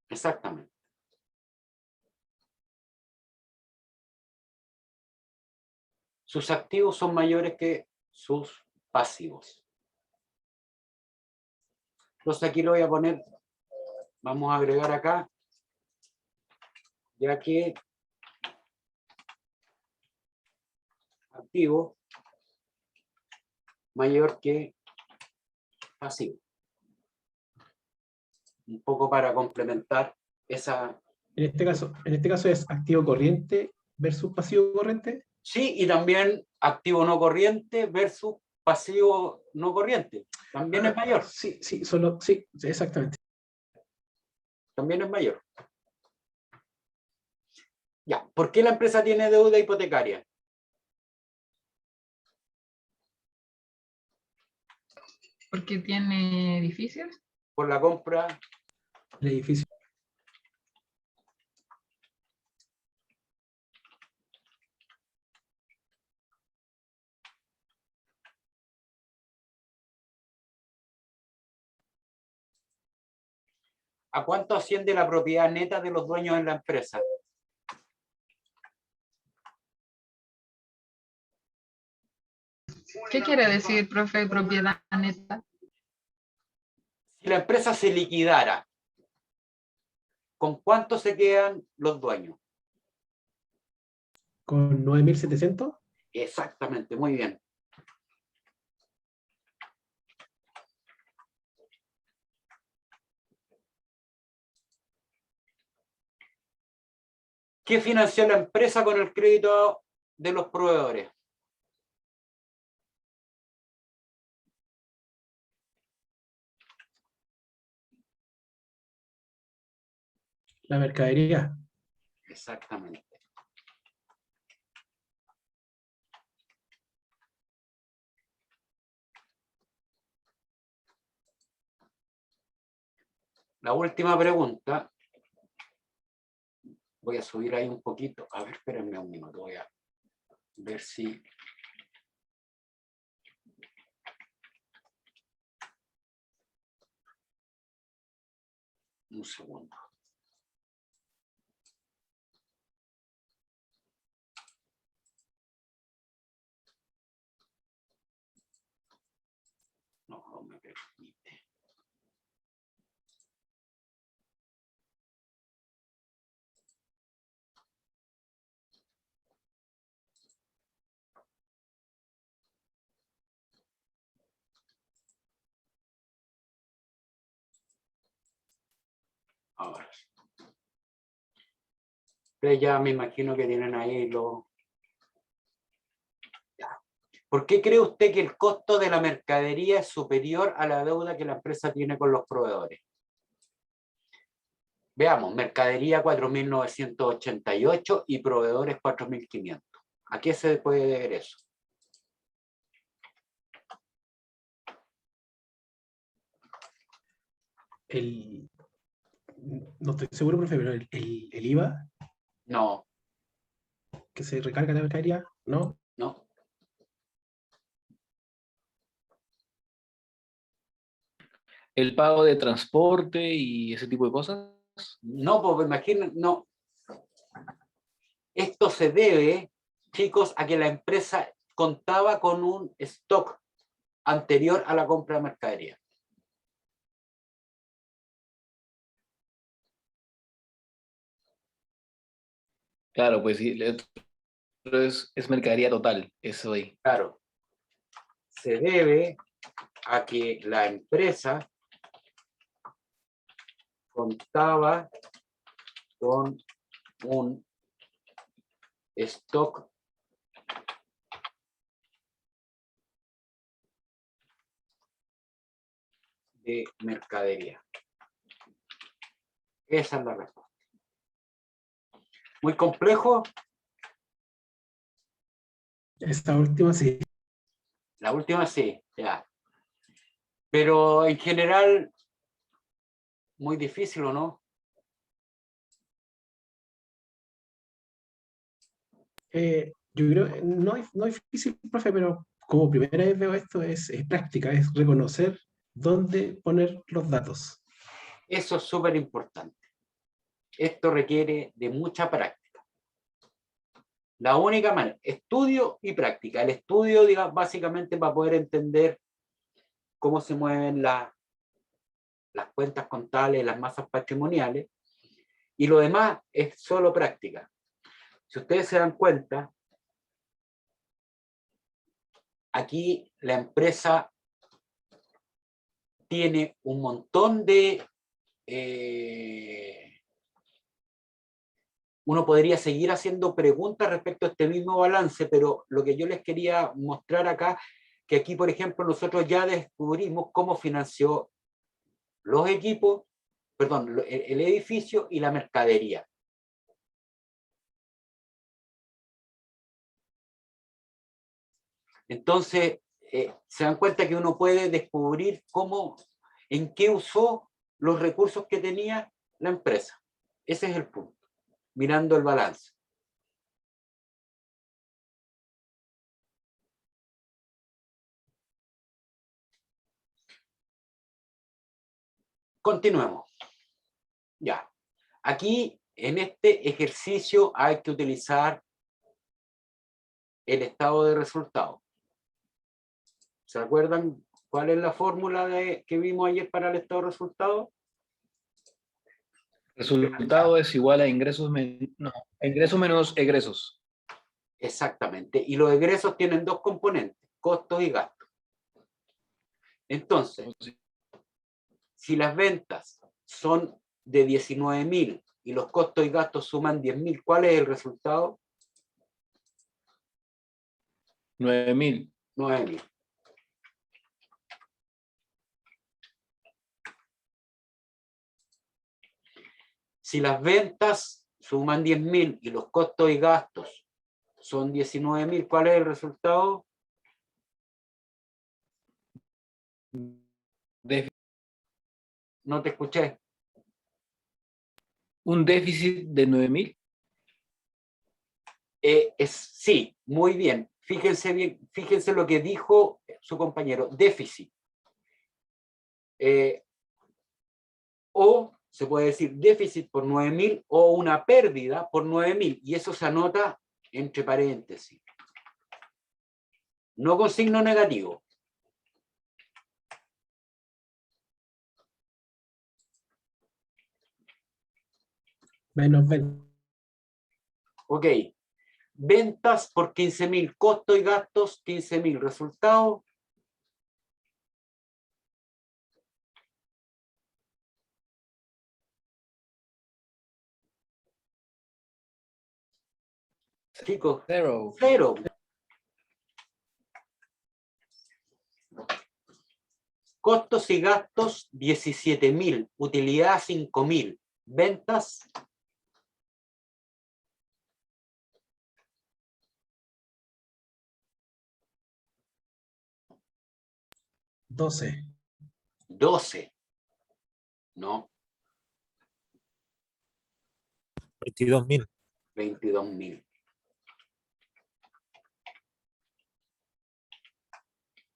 Exactamente. Sus activos son mayores que sus pasivos. Entonces aquí lo voy a poner, vamos a agregar acá, ya que activo mayor que pasivo. Un poco para complementar esa. En este caso es activo corriente versus pasivo corriente. Sí, y también activo no corriente versus pasivo no corriente. También es mayor. Sí, sí, exactamente. También es mayor. Ya, ¿por qué la empresa tiene deuda hipotecaria? Porque tiene edificios. Por la compra. El edificio. ¿A cuánto asciende la propiedad neta de los dueños en la empresa? ¿Qué quiere decir, profe, propiedad neta? Si la empresa se liquidara, ¿con cuánto se quedan los dueños? Con 9.700. Exactamente, muy bien. ¿Qué financió la empresa con el crédito de los proveedores? La mercadería. Exactamente. La última pregunta. Voy a subir ahí un poquito. A ver, espérenme un minuto. Voy a ver si... Un segundo. No me permite. Ahora sí. Ustedes ya me imagino que tienen ahí los... ¿Por qué cree usted que el costo de la mercadería es superior a la deuda que la empresa tiene con los proveedores? Veamos, mercadería 4.988 y proveedores 4.500. ¿A qué se puede deber eso? No estoy seguro, profe, pero el IVA No, que se recarga en la mercadería, ¿no? no. El pago de transporte y ese tipo de cosas. No, pues imaginen, no. Esto se debe, chicos, a que la empresa contaba con un stock anterior a la compra de mercadería. Claro, pues sí, es mercadería total, eso ahí. Claro, se debe a que la empresa contaba con un stock de mercadería. Esa es la respuesta. Muy complejo. Esta última sí. La última sí, ya. Pero en general, muy difícil, ¿o no? Yo creo, no es difícil, profe, pero como primera vez veo esto, es práctica, es reconocer dónde poner los datos. Eso es súper importante. Esto requiere de mucha práctica. La única manera, estudio y práctica. El estudio, digamos, básicamente para poder entender cómo se mueven las cuentas contables, las masas patrimoniales, y lo demás es solo práctica. Si ustedes se dan cuenta, aquí la empresa tiene un montón de... uno podría seguir haciendo preguntas respecto a este mismo balance, pero lo que yo les quería mostrar acá, que aquí, por ejemplo, nosotros ya descubrimos cómo financió los equipos, perdón, el edificio y la mercadería. Entonces, se dan cuenta que uno puede descubrir cómo, en qué usó los recursos que tenía la empresa. Ese es el punto, mirando el balance. Continuemos. Ya. Aquí, en este ejercicio, hay que utilizar el estado de resultado. ¿Se acuerdan cuál es la fórmula que vimos ayer para el estado de resultado? Resultado es igual a ingresos, ingresos menos egresos. Exactamente. Y los egresos tienen dos componentes, costos y gastos. Entonces, si las ventas son de 19.000 y los costos y gastos suman 10.000, ¿cuál es el resultado? 9.000. 9.000. Si las ventas suman 10.000 y los costos y gastos son 19.000, ¿cuál es el resultado? No te escuché. Un déficit de 9.000. Sí, muy bien. Fíjense lo que dijo su compañero, déficit. O se puede decir déficit por 9.000 o una pérdida por 9.000, y eso se anota entre paréntesis. No con signo negativo. Menos 20. Ok. Ventas por 15.000, costo y gastos 15.000, resultado 0. cero. Costos y gastos 17.000, utilidad 5.000, ventas 12. 12. No, 22.000. 22.000.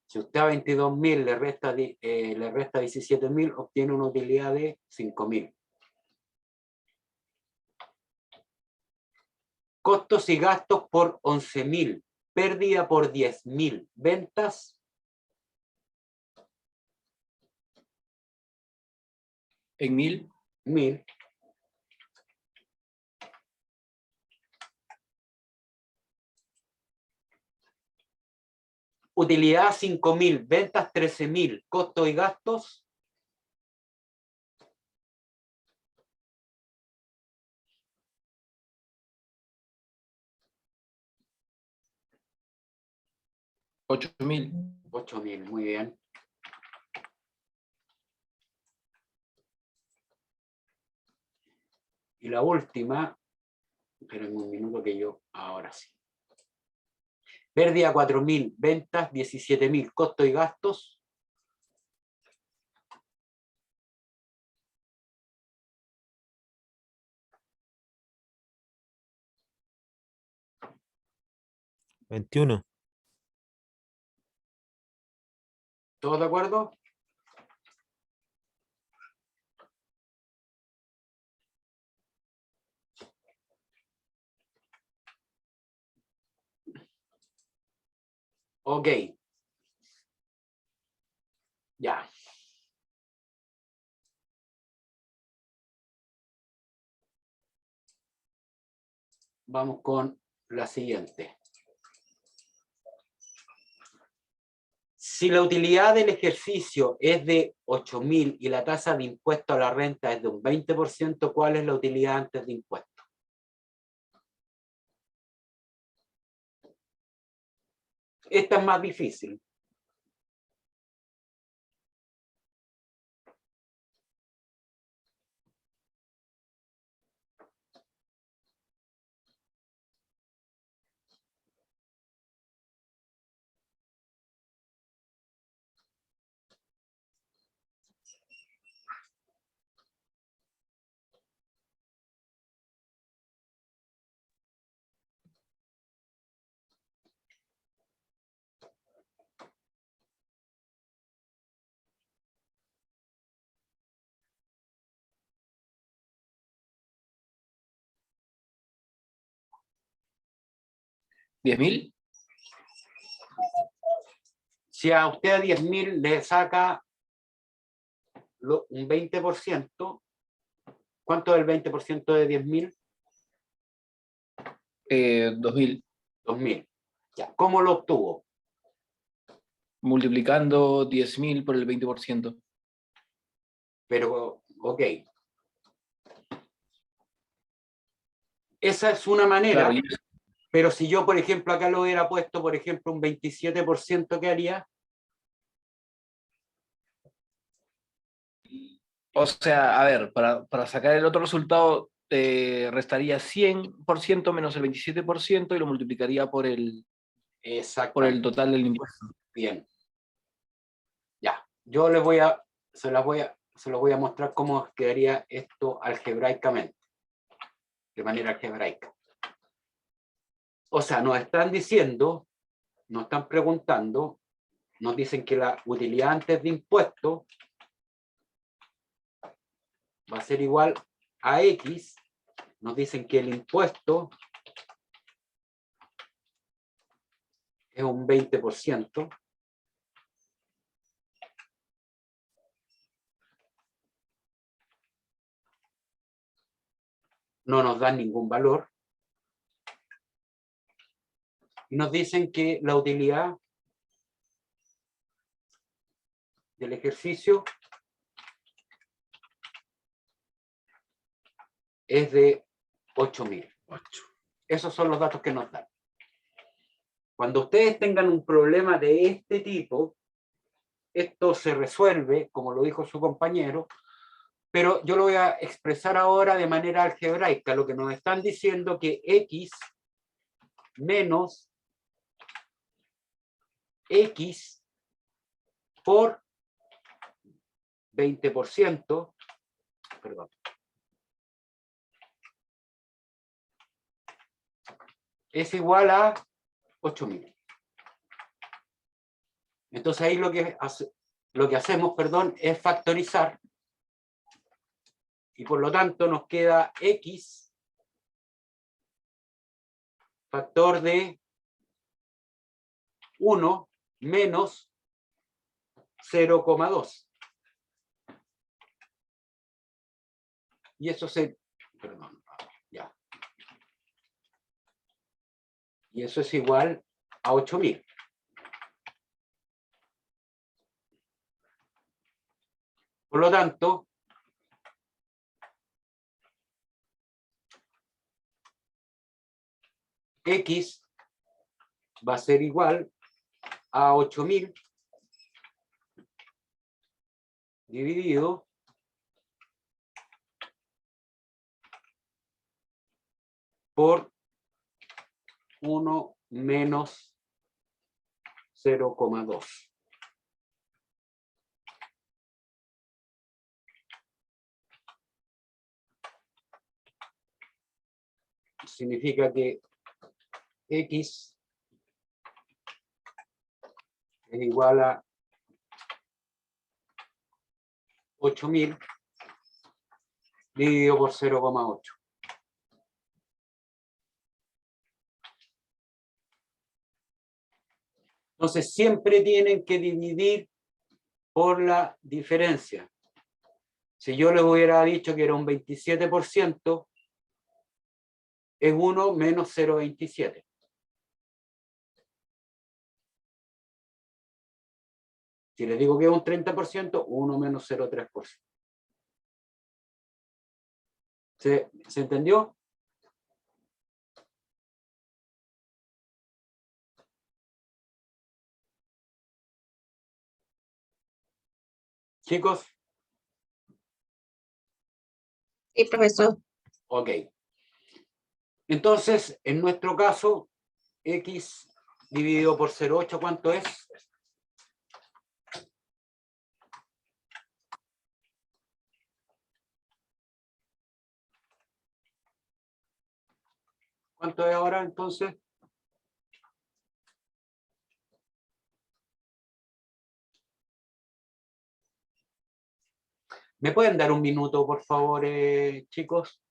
Si usted a 22.000 le resta 17.000, obtiene una utilidad de 5.000. Costos y gastos por 11.000, pérdida por 10.000, ventas En 1.000. 1.000. utilidad 5.000, ventas 13.000, costos y gastos. $8.000. 8.000, muy bien. Y la última, espérenme un minuto que yo, ahora sí. Pérdida 4.000, ventas 17.000, costos y gastos. $21. ¿Todos de acuerdo? Ok. Ya. Vamos con la siguiente. Si la utilidad del ejercicio es de 8.000 y la tasa de impuesto a la renta es de un 20%, ¿cuál es la utilidad antes de impuesto? Esta es más difícil. ¿10.000? Si a usted a 10.000 le saca un 20%, ¿cuánto es el 20% de 10.000? 2.000. 2.000. Ya. ¿Cómo lo obtuvo? Multiplicando 10.000 por el 20%. Pero, ok. Esa es una manera, Claro, pero si yo, por ejemplo, acá lo hubiera puesto, por ejemplo, un 27%, ¿qué haría? o sea, a ver, para sacar el otro resultado, restaría 100% menos el 27% y lo multiplicaría por el Exactamente. total del impuesto. Bien. Ya. Yo les voy a, se los voy a mostrar cómo quedaría esto algebraicamente. De manera algebraica. O sea, nos están diciendo, nos están preguntando, nos dicen que la utilidad antes de impuesto va a ser igual a X, nos dicen que el impuesto es un 20%, no nos dan ningún valor, y nos dicen que la utilidad del ejercicio es de 8.000. Esos son los datos que nos dan. Cuando ustedes tengan un problema de este tipo, esto se resuelve, como lo dijo su compañero, pero yo lo voy a expresar ahora de manera algebraica. Lo que nos están diciendo que X menos X por 20%, perdón, es igual a 8.000. Entonces ahí lo que hacemos, perdón, es factorizar, y por lo tanto nos queda X factor de 1 menos 0,2. Y eso perdón, ya. Y eso es igual a 8.000. Por lo tanto, X va a ser igual a 8.000 dividido por 1 menos 0,2. Significa que X es igual a 8.000 dividido por 0,8. Entonces siempre tienen que dividir por la diferencia. Si yo les hubiera dicho que era un 27%, es 1 menos 0,27. Si les digo que es un 30%, 1 menos 0,3%. ¿Se entendió? Chicos, Sí, profesor. ok. Entonces, en nuestro caso, X dividido por 0,8, ¿cuánto es? ¿Cuánto es ahora entonces? ¿Me pueden dar un minuto, por favor, chicos?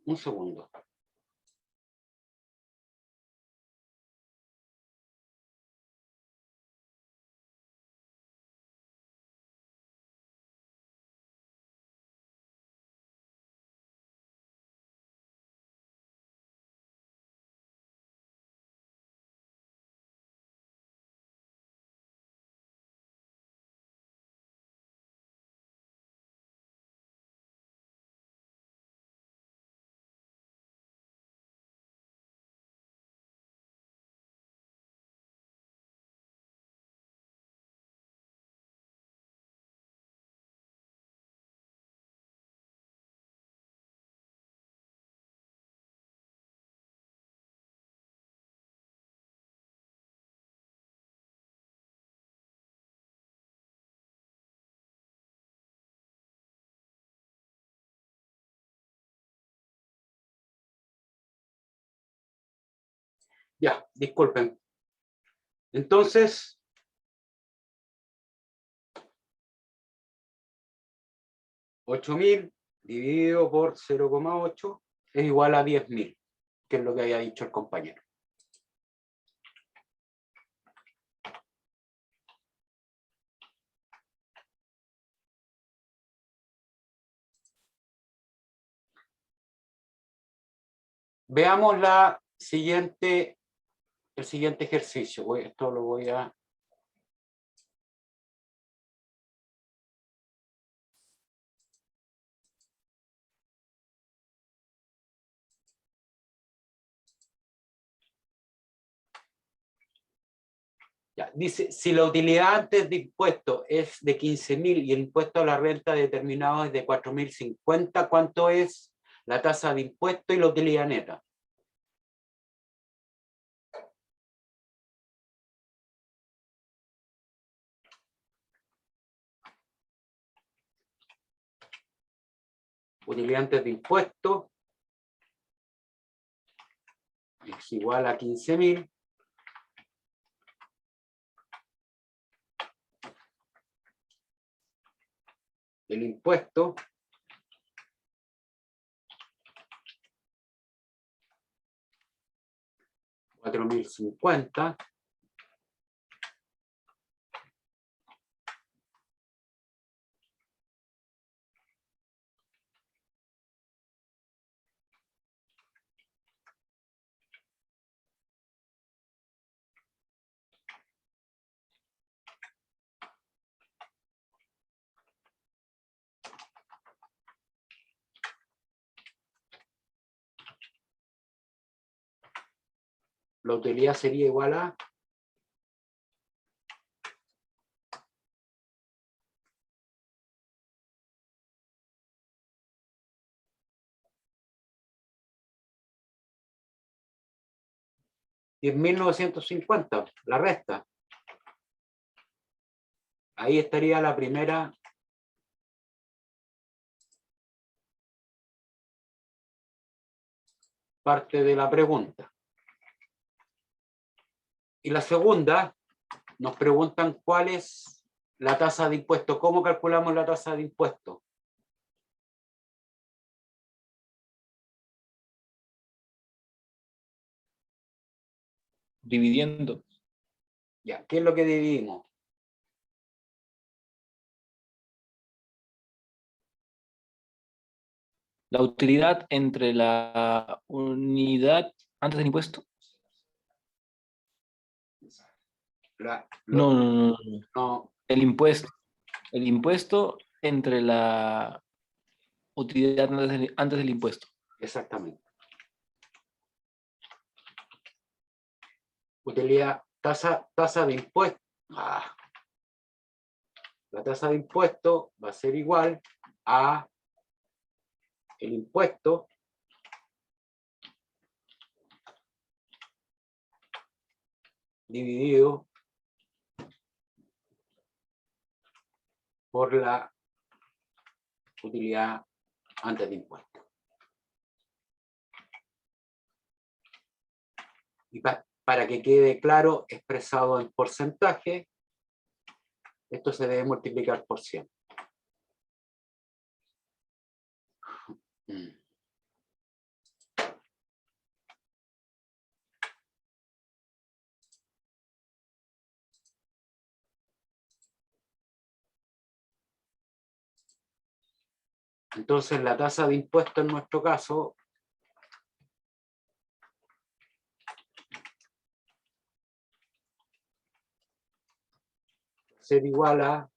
Un segundo. Ya, disculpen. Entonces, 8.000 dividido por 0,8 es igual a 10.000, que es lo que había dicho el compañero. Veamos el siguiente ejercicio. Esto lo voy a... Ya, dice, si la utilidad antes de impuesto es de 15.000 y el impuesto a la renta determinado es de 4.050, ¿cuánto es la tasa de impuesto y la utilidad neta? Utilidad antes de impuesto es igual a 15.000 el impuesto $4.050 la utilidad sería igual a $10.950, la resta. Ahí estaría la primera parte de la pregunta. Y la segunda, nos preguntan cuál es la tasa de impuesto. ¿Cómo calculamos la tasa de impuesto? Dividiendo. Ya, ¿qué es lo que dividimos? La utilidad entre la unidad antes del impuesto. No, no, no, no. No, El impuesto. El impuesto entre la utilidad antes del impuesto. exactamente. Utilidad, tasa de impuesto. La tasa de impuesto va a ser igual a el impuesto dividido por la utilidad antes de impuesto. Y para que quede claro, expresado en porcentaje, esto se debe multiplicar por 100. Entonces, la tasa de impuesto en nuestro caso va a ser igual a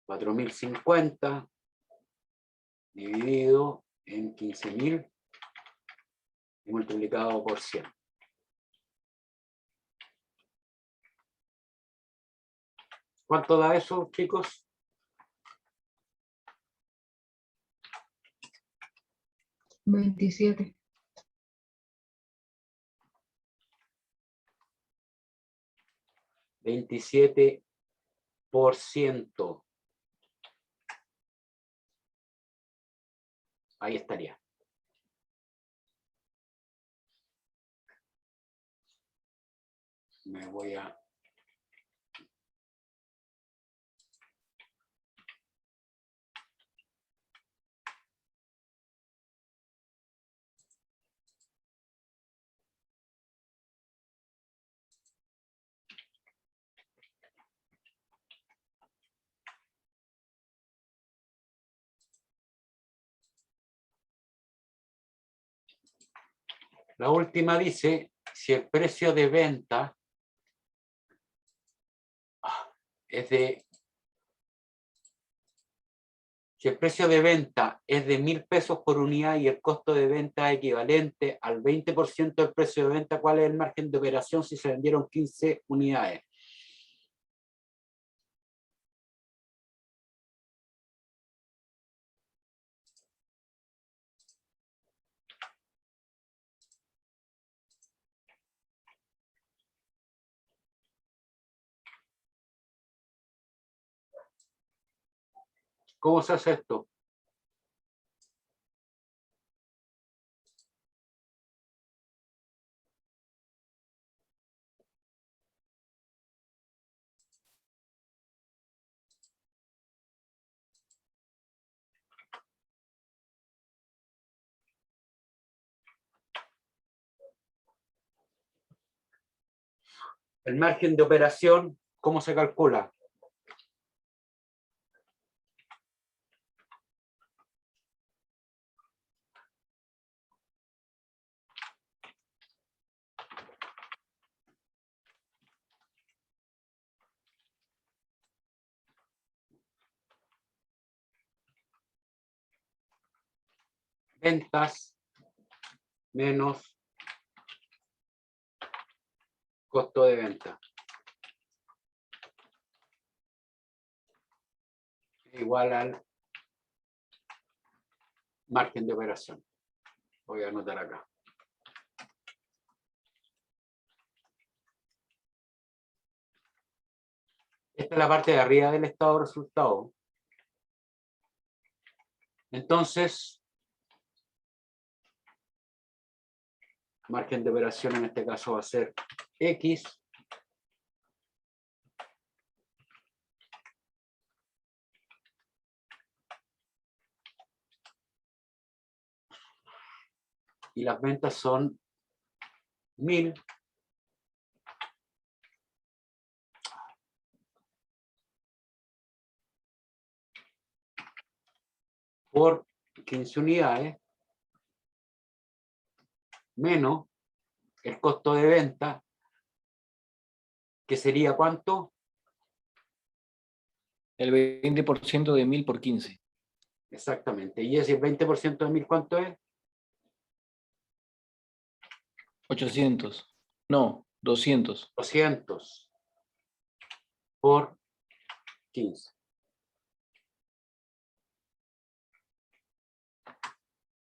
4.050 dividido en 15.000 y multiplicado por 100. ¿Cuánto da eso, chicos? $27. 27%. Ahí estaría. Me voy a... La última dice, si el precio de venta es de... Si el precio de venta es de 1.000 pesos por unidad y el costo de venta es equivalente al 20% del precio de venta, ¿cuál es el margen de operación si se vendieron 15 unidades? ¿Cómo se hace esto? El margen de operación, ¿cómo se calcula? Ventas menos costo de venta. Igual al margen de operación. Voy a anotar acá. Esta es la parte de arriba del estado de resultado. Entonces, margen de operación en este caso va a ser X y las ventas son 1000 por 15 unidades menos el costo de venta, que sería ¿cuánto? El 20% de 1000 por 15. Exactamente. Y ese 20% de 1000, ¿cuánto es? 800. No, 200. 200 por 15.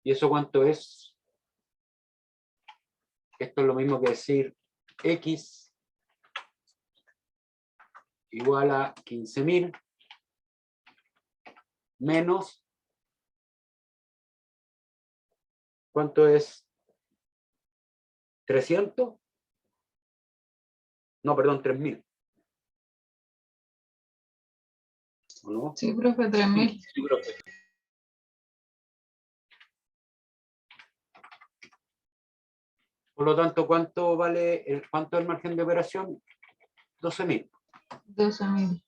¿Y eso cuánto es? Esto es lo mismo que decir X igual a 15.000 menos, ¿cuánto es? 300. No, perdón, 3000. ¿O no? Sí, profe, 3000. Sí, profe. Por lo tanto, ¿cuánto vale cuánto es el margen de operación? 12.000. 12.000.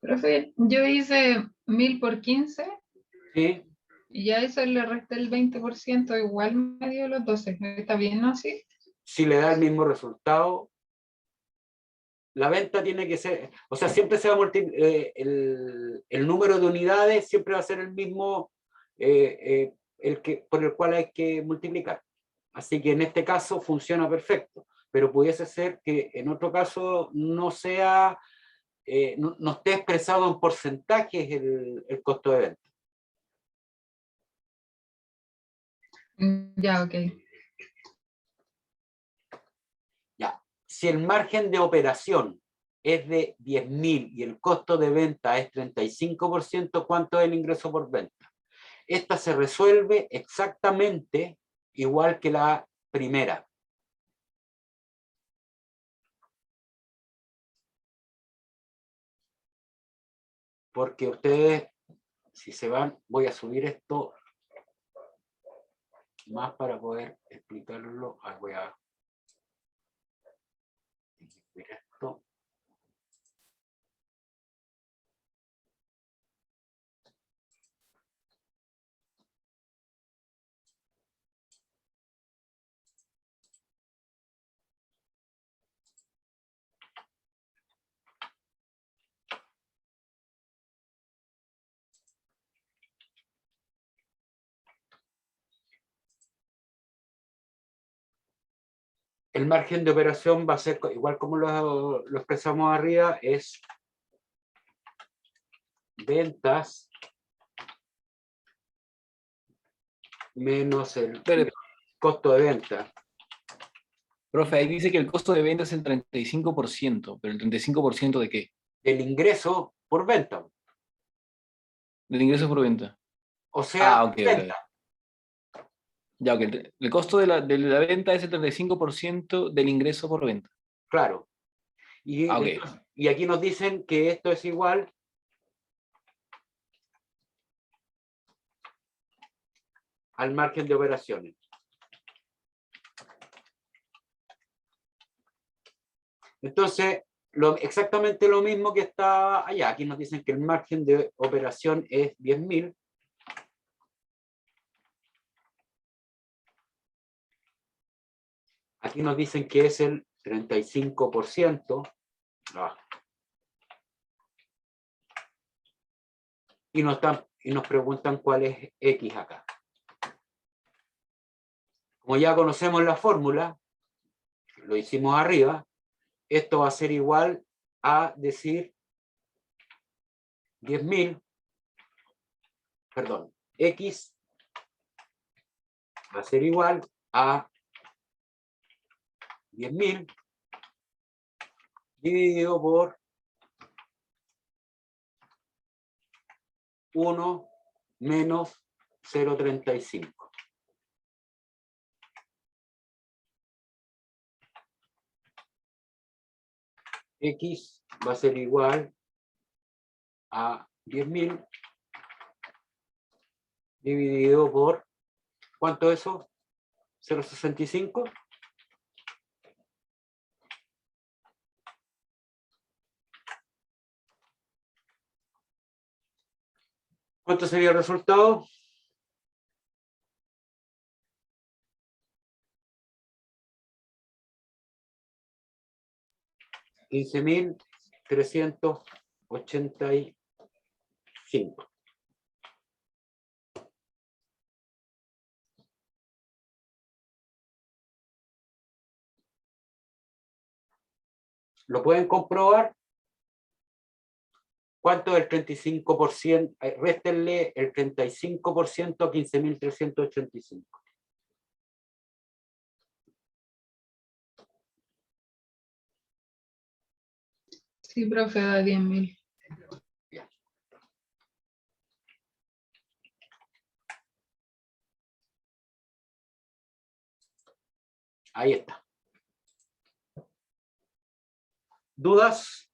Profe, yo hice 1000 por 15 ¿Sí? y a eso le resté el 20%, igual me dio los 12. ¿Está bien, no? ¿Sí? Si le da el mismo resultado, la venta tiene que ser, o sea, siempre se va a multiplicar, el número de unidades siempre va a ser el mismo, por el cual hay que multiplicar. Así que en este caso funciona perfecto, pero pudiese ser que en otro caso no sea, no esté expresado en porcentajes el costo de venta. Ya, ok. Ya. Si el margen de operación es de 10.000 y el costo de venta es 35%, ¿cuánto es el ingreso por venta? Esta se resuelve exactamente igual que la primera. Porque ustedes, si se van, voy a subir esto más para poder explicarlo. Voy a subir esto. El margen de operación va a ser igual como lo expresamos arriba, es ventas menos el costo de venta. Profe, ahí dice que el costo de venta es el 35%, pero ¿el 35% de qué? Del ingreso por venta. Del ingreso por venta. O sea, Ok, venta. Ya, ok. El costo de la venta es el 35% del ingreso por venta. Claro. Y, Ok. y aquí nos dicen que esto es igual al margen de operaciones. Entonces, exactamente lo mismo que está allá. Aquí nos dicen que el margen de operación es 10.000. Aquí nos dicen que es el 35%. Y nos preguntan cuál es X acá. Como ya conocemos la fórmula, lo hicimos arriba, esto va a ser igual a decir 10.000, perdón, X va a ser igual a 10.000 dividido por 1 menos 0,35. X va a ser igual a 10.000 dividido por, ¿cuánto es eso? 0,65. ¿Cuánto sería el resultado? $15.385. ¿Lo pueden comprobar? ¿Cuánto es el 35%? Réstenle el 35% a 15.385. Sí, profe, da 10.000. Ahí está. ¿Dudas?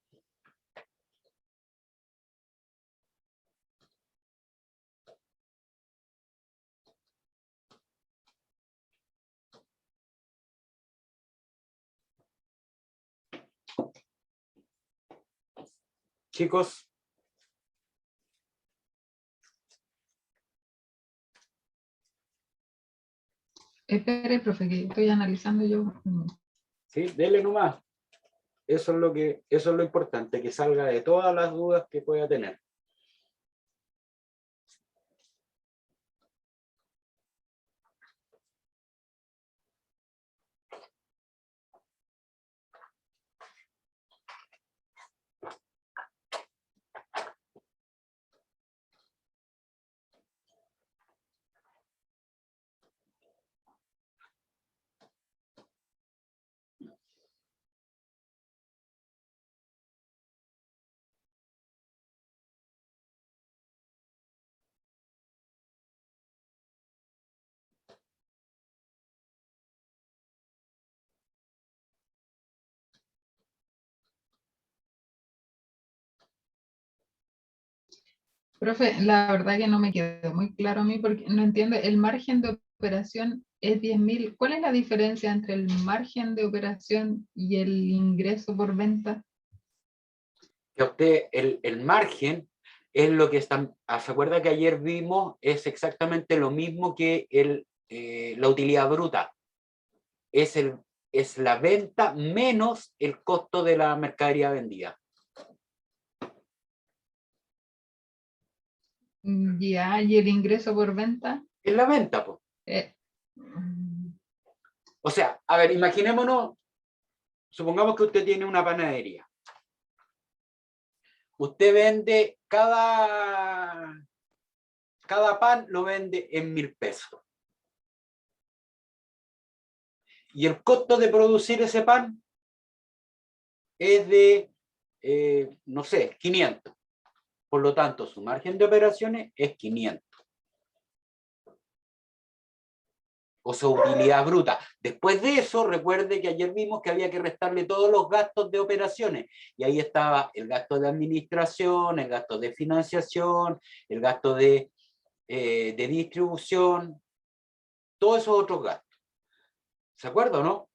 Chicos. Espere, profe, que estoy analizando yo. Sí, dele nomás. Eso es lo importante, que salga de todas las dudas que pueda tener. Profe, la verdad que no me quedó muy claro a mí porque no entiendo. El margen de operación es 10.000. ¿Cuál es la diferencia entre el margen de operación y el ingreso por venta? Que usted, el margen es lo que está, ¿se acuerda que ayer vimos? Es exactamente lo mismo que la utilidad bruta. Es la venta menos el costo de la mercadería vendida. Ya, y el ingreso por venta. Es la venta, pues. O sea, a ver, imaginémonos, supongamos que usted tiene una panadería. Usted vende cada pan lo vende en 1.000 pesos. Y el costo de producir ese pan es de, no sé, 500. Por lo tanto, su margen de operaciones es 500. O su utilidad bruta. Después de eso, recuerde que ayer vimos que había que restarle todos los gastos de operaciones. Y ahí estaba el gasto de administración, el gasto de financiación, el gasto de distribución, todos esos otros gastos. ¿Se acuerda o no?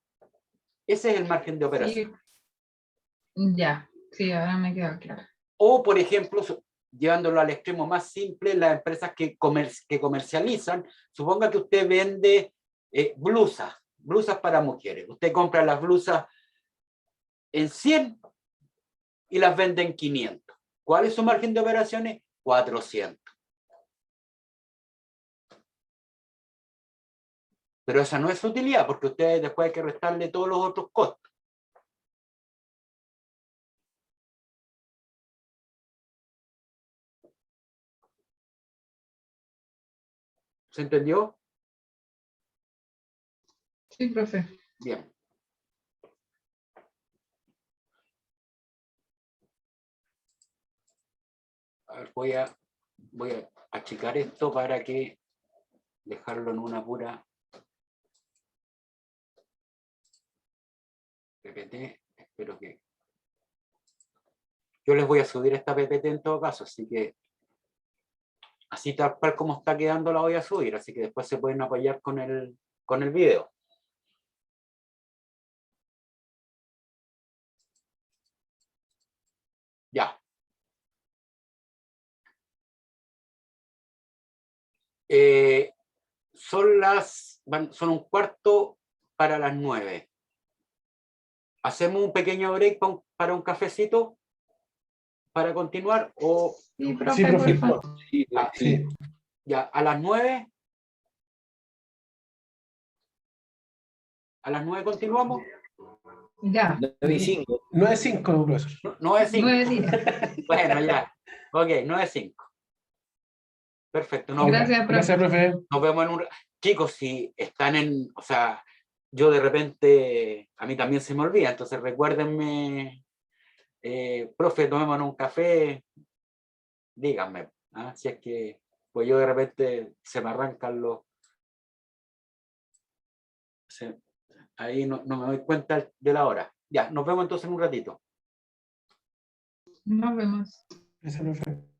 Ese es el margen de operación. Sí. Ya, sí, ahora me queda claro. O, por ejemplo, llevándolo al extremo más simple, las empresas que comercializan, suponga que usted vende blusas, blusas para mujeres. Usted compra las blusas en 100 y las vende en 500. ¿Cuál es su margen de operaciones? 400. Pero esa no es su utilidad, porque usted después hay que restarle todos los otros costos. ¿Se entendió? Sí, profe. Bien. A ver, voy a achicar esto para que dejarlo en una pura PPT. Espero que... Yo les voy a subir esta PPT en todo caso, así que así tal cual como está quedando la voy a subir, así que después se pueden apoyar con el video. Ya. Son un cuarto para las 9. ¿Hacemos un pequeño break para un cafecito para continuar? O Sí, Sí, profe, profe. por favor. Sí. ya, a las 9. ¿A las 9 continuamos? Ya. 9:05. 9:05, profesor. 9:05. 9 días. Bueno, ya. Ok, 9:05. Perfecto. Gracias, profe. Gracias, profe. Nos vemos en un... Chicos, si están en... O sea, yo de repente... A mí también se me olvida, entonces recuérdenme... profe, tomémonos un café. Díganme. ¿Ah? Si es que... Pues yo de repente se me arrancan los... Ahí no me doy cuenta de la hora. Ya, nos vemos entonces en un ratito. Nos vemos. Gracias, profe.